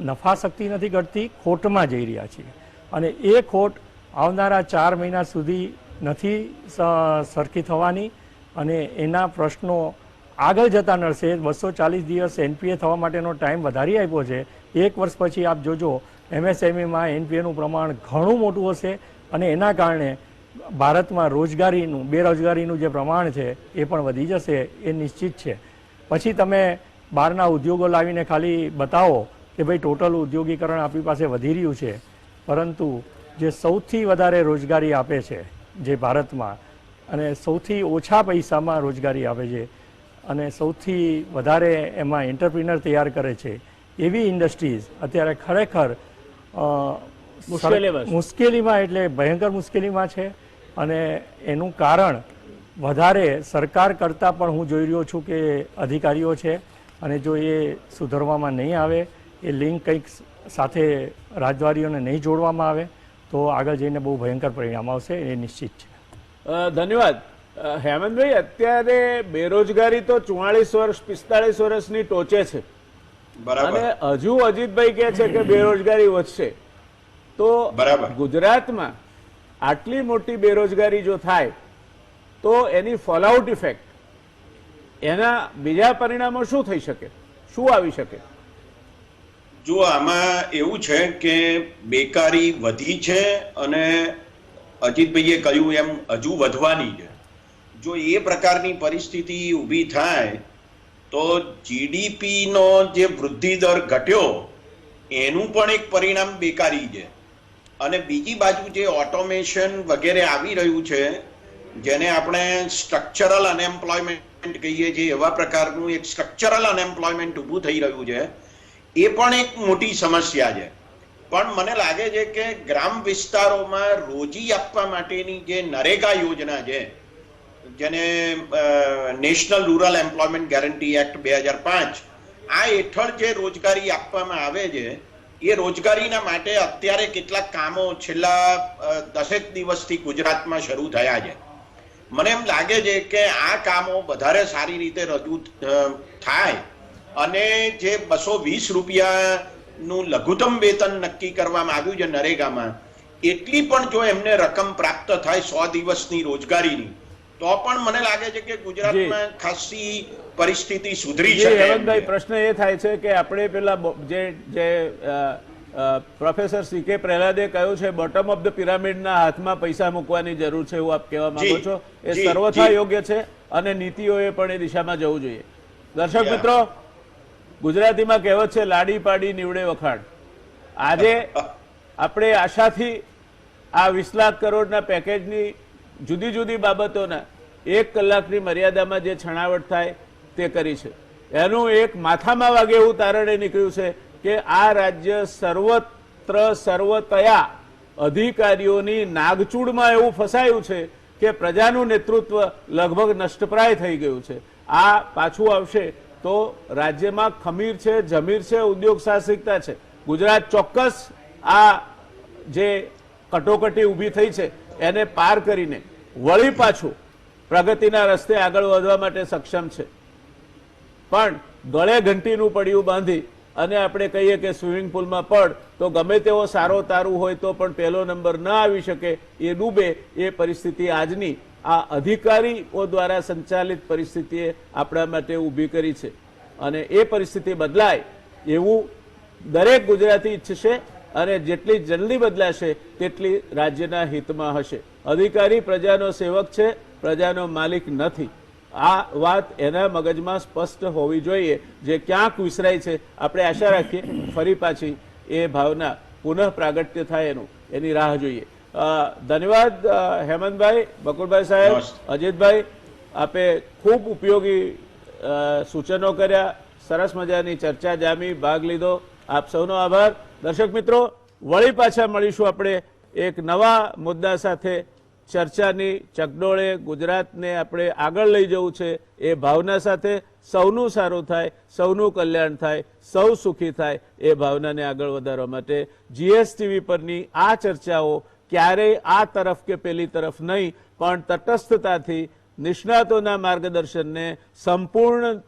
નફાશક્તિ નથી ઘટતી, ખોટમાં જઈ રહ્યા છીએ. અને એ ખોટ આવનારા 4 મહિના સુધી નથી સરખી થવાની, અને એના પ્રશ્નો આગળ જતા નડશે. 240 દિવસ એનપીએ થવા માટેનો ટાઈમ વધારી આપ્યો છે. 1 વર્ષ પછી આપ જોજો એમએસએમઈમાં એનપીએનું પ્રમાણ ઘણું મોટું હશે, અને એના કારણે ભારતમાં રોજગારીનું, બેરોજગારીનું જે પ્રમાણ છે એ પણ વધી જશે, એ નિશ્ચિત છે. પછી તમે બહારના ઉદ્યોગો લાવીને ખાલી બતાવો કે ભાઈ ટોટલ ઉદ્યોગીકરણ આપણી પાસે વધી રહ્યું છે, પરંતુ જે સૌથી વધારે રોજગારી આપે છે જે ભારતમાં, અને સૌથી ઓછા પૈસામાં રોજગારી આપે છે, અને સૌથી વધારે એમાં એન્ટરપ્રિનર તૈયાર કરે છે એવી ઇન્ડસ્ટ્રીઝ અત્યારે ખરેખર મુશ્કેલીમાં, એટલે ભયંકર મુશ્કેલીમાં છે. અને એનું કારણ વધારે સરકાર કરતાં પણ હું જોઈ રહ્યો છું કે અધિકારીઓ છે, અને જો એ સુધારવામાં નહીં આવે, એ લિંક કંઈક સાથે રાજદ્વારીઓને નહીં જોડવામાં આવે તો આગળ જઈને બહુ ભયંકર પરિણામ આવશે, એ નિશ્ચિત છે. ધન્યવાદ. હેમંતભાઈ, અત્યારે બેરોજગારી તો 44 વર્ષ 45 વર્ષની ટોચે છે, અને હજુ અજીતભાઈ કહે છે કે બેરોજગારી વધશે. તો ગુજરાતમાં આટલી મોટી બેરોજગારી જો થાય તો એની ફોલઆઉટ ઇફેક્ટ, એના બીજા પરિણામો શું થઈ શકે, શું આવી શકે? જો આમાં એવું છે કે બેકારી વધી છે, અને અજીતભાઈએ કહ્યું એમ હજુ વધવાની છે. જો એ પ્રકારની પરિસ્થિતિ ઊભી થાય તો જીડીપીનો જે વૃદ્ધિ દર ઘટ્યો એનું પણ એક પરિણામ બેકારી છે. અને બીજી બાજુ જે ઓટોમેશન વગેરે આવી રહ્યું છે, જેને આપણે સ્ટ્રક્ચરલ અનએમ્પ્લોયમેન્ટ કહીએ છીએ, એવા પ્રકારનું એક સ્ટ્રક્ચરલ અનએમ્પ્લોયમેન્ટ ઊભું થઈ રહ્યું છે, એ પણ એક મોટી સમસ્યા છે. પણ મને લાગે છે કે ગ્રામ વિસ્તારોમાં રોજી આપવા માટેની જે નરેગા યોજના છે, જેને national rural employment guarantee act 2005, આ હેઠળ જે રોજગારી આપવામાં આવે છે, એ રોજગારીના માટે અત્યારે કેટલાક કામો છેલ્લા 10 દિવસથી ગુજરાતમાં શરૂ થયા છે. મને એમ લાગે છે કે આ કામો વધારે સારી રીતે રજૂ થાય, અને જે 220 રૂપિયાનું લઘુત્તમ વેતન નક્કી કરવામાં આવ્યું છે નરેગામાં, એટલી પણ જો એમને રકમ પ્રાપ્ત થાય 100 દિવસની રોજગારીની, તો પણ મને લાગે છે કે ગુજરાતમાં ખાસી પરિસ્થિતિ સુધરી શકે. હેમંતભાઈ, પ્રશ્ન એ થાય છે કે આપણે પેલા જે પ્રોફેસર સી.કે. પ્રહલાદે કહ્યું છે બોટમ ઓફ ધ પિરામિડના હાથમાં પૈસા મૂકવાની જરૂર છે, એવું આપ કહેવા માંગો છો? એ સર્વથા યોગ્ય છે, અને નીતિઓએ પણ એ દિશામાં જવું જોઈએ. દર્શક મિત્રો, ગુજરાતીમાં કહેવત છે, લાડી પાડી નીવડે વખાણ. આજે આપણે આશાથી આ 20 લાખ કરોડના પેકેજની જુદી જુદી બાબતોના 1 કલાકની મર્યાદામાં જે છણાવટ થાય તે કરી છે. એનું એક માથામાં વાગે એવું તારણ એ નીકળ્યું છે કે આ રાજ્ય સર્વત્ર સર્વતયા અધિકારીઓની નાગચૂડમાં એવું ફસાયું છે કે પ્રજાનું નેતૃત્વ લગભગ નષ્ટપ્રાય થઈ ગયું છે. આ પાછું આવશે તો રાજ્યમાં ખમીર છે, જમીર છે, ઉદ્યોગ સાહસિકતા છે. ગુજરાત ચોક્કસ આ જે કટોકટી ઊભી થઈ છે એને પાર કરીને વળી પાછું પ્રગતિના રસ્તે આગળ વધવા માટે સક્ષમ છે. પણ ગળે ઘંટીનું પડ્યું બાંધી અને આપણે કહીએ કે સ્વિમિંગ પુલમાં પડ તો ગમે તેવો સારો તારું હોય તો પણ પહેલો નંબર ન આવી શકે, એ ડૂબે, એ પરિસ્થિતિ આજની આ અધિકારીઓ દ્વારા સંચાલિત પરિસ્થિતિએ આપણા માટે ઊભી કરી છે. અને એ પરિસ્થિતિ બદલાય એવું દરેક ગુજરાતી ઈચ્છશે, અને જેટલી જલ્દી બદલાશે તેટલી રાજ્યના હિતમાં હશે. અધિકારી પ્રજાનો સેવક છે, પ્રજાનો માલિક નથી. આ વાત એના મગજમાં સ્પષ્ટ હોવી જોઈએ, જે ક્યાંક વિસરાય છે. આપણે આશા રાખીએ ફરી પાછી એ ભાવના પુનઃ પ્રાગટ્ય થાય, એની રાહ જોઈએ. ધન્યવાદ હેમંતભાઈ, બકુલભાઈ સાહેબ, અજીતભાઈ. આપે ખૂબ ઉપયોગી સૂચનો કર્યા, સરસ મજાની ચર્ચા જામી, ભાગ લીધો. આપ સૌનો આભાર. દર્શક મિત્રો, વળી પાછા મળીશું આપણે એક નવા મુદ્દા સાથે. ચર્ચાની ચકડોળે ગુજરાતને આપણે આગળ લઈ જવું છે એ ભાવના સાથે, સૌનું સારું થાય, સૌનું કલ્યાણ થાય, સૌ સુખી થાય એ ભાવનાને આગળ વધારવા માટે જીએસટીવી પરની આ ચર્ચાઓ ક્યારેય આ તરફ કે પેલી તરફ નહીં, પણ તટસ્થતાથી નિષ્ણાતોના માર્ગદર્શનને સંપૂર્ણ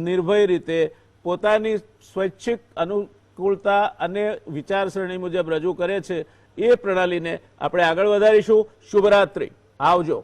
નિર્ભય રીતે પોતાની સ્વૈચ્છિક અનુકૂળતા અને વિચારસરણી મુજબ રજૂ કરે છે એ પ્રણાલીને આપણે આગળ વધારીશું. શુભરાત્રિ. આવજો.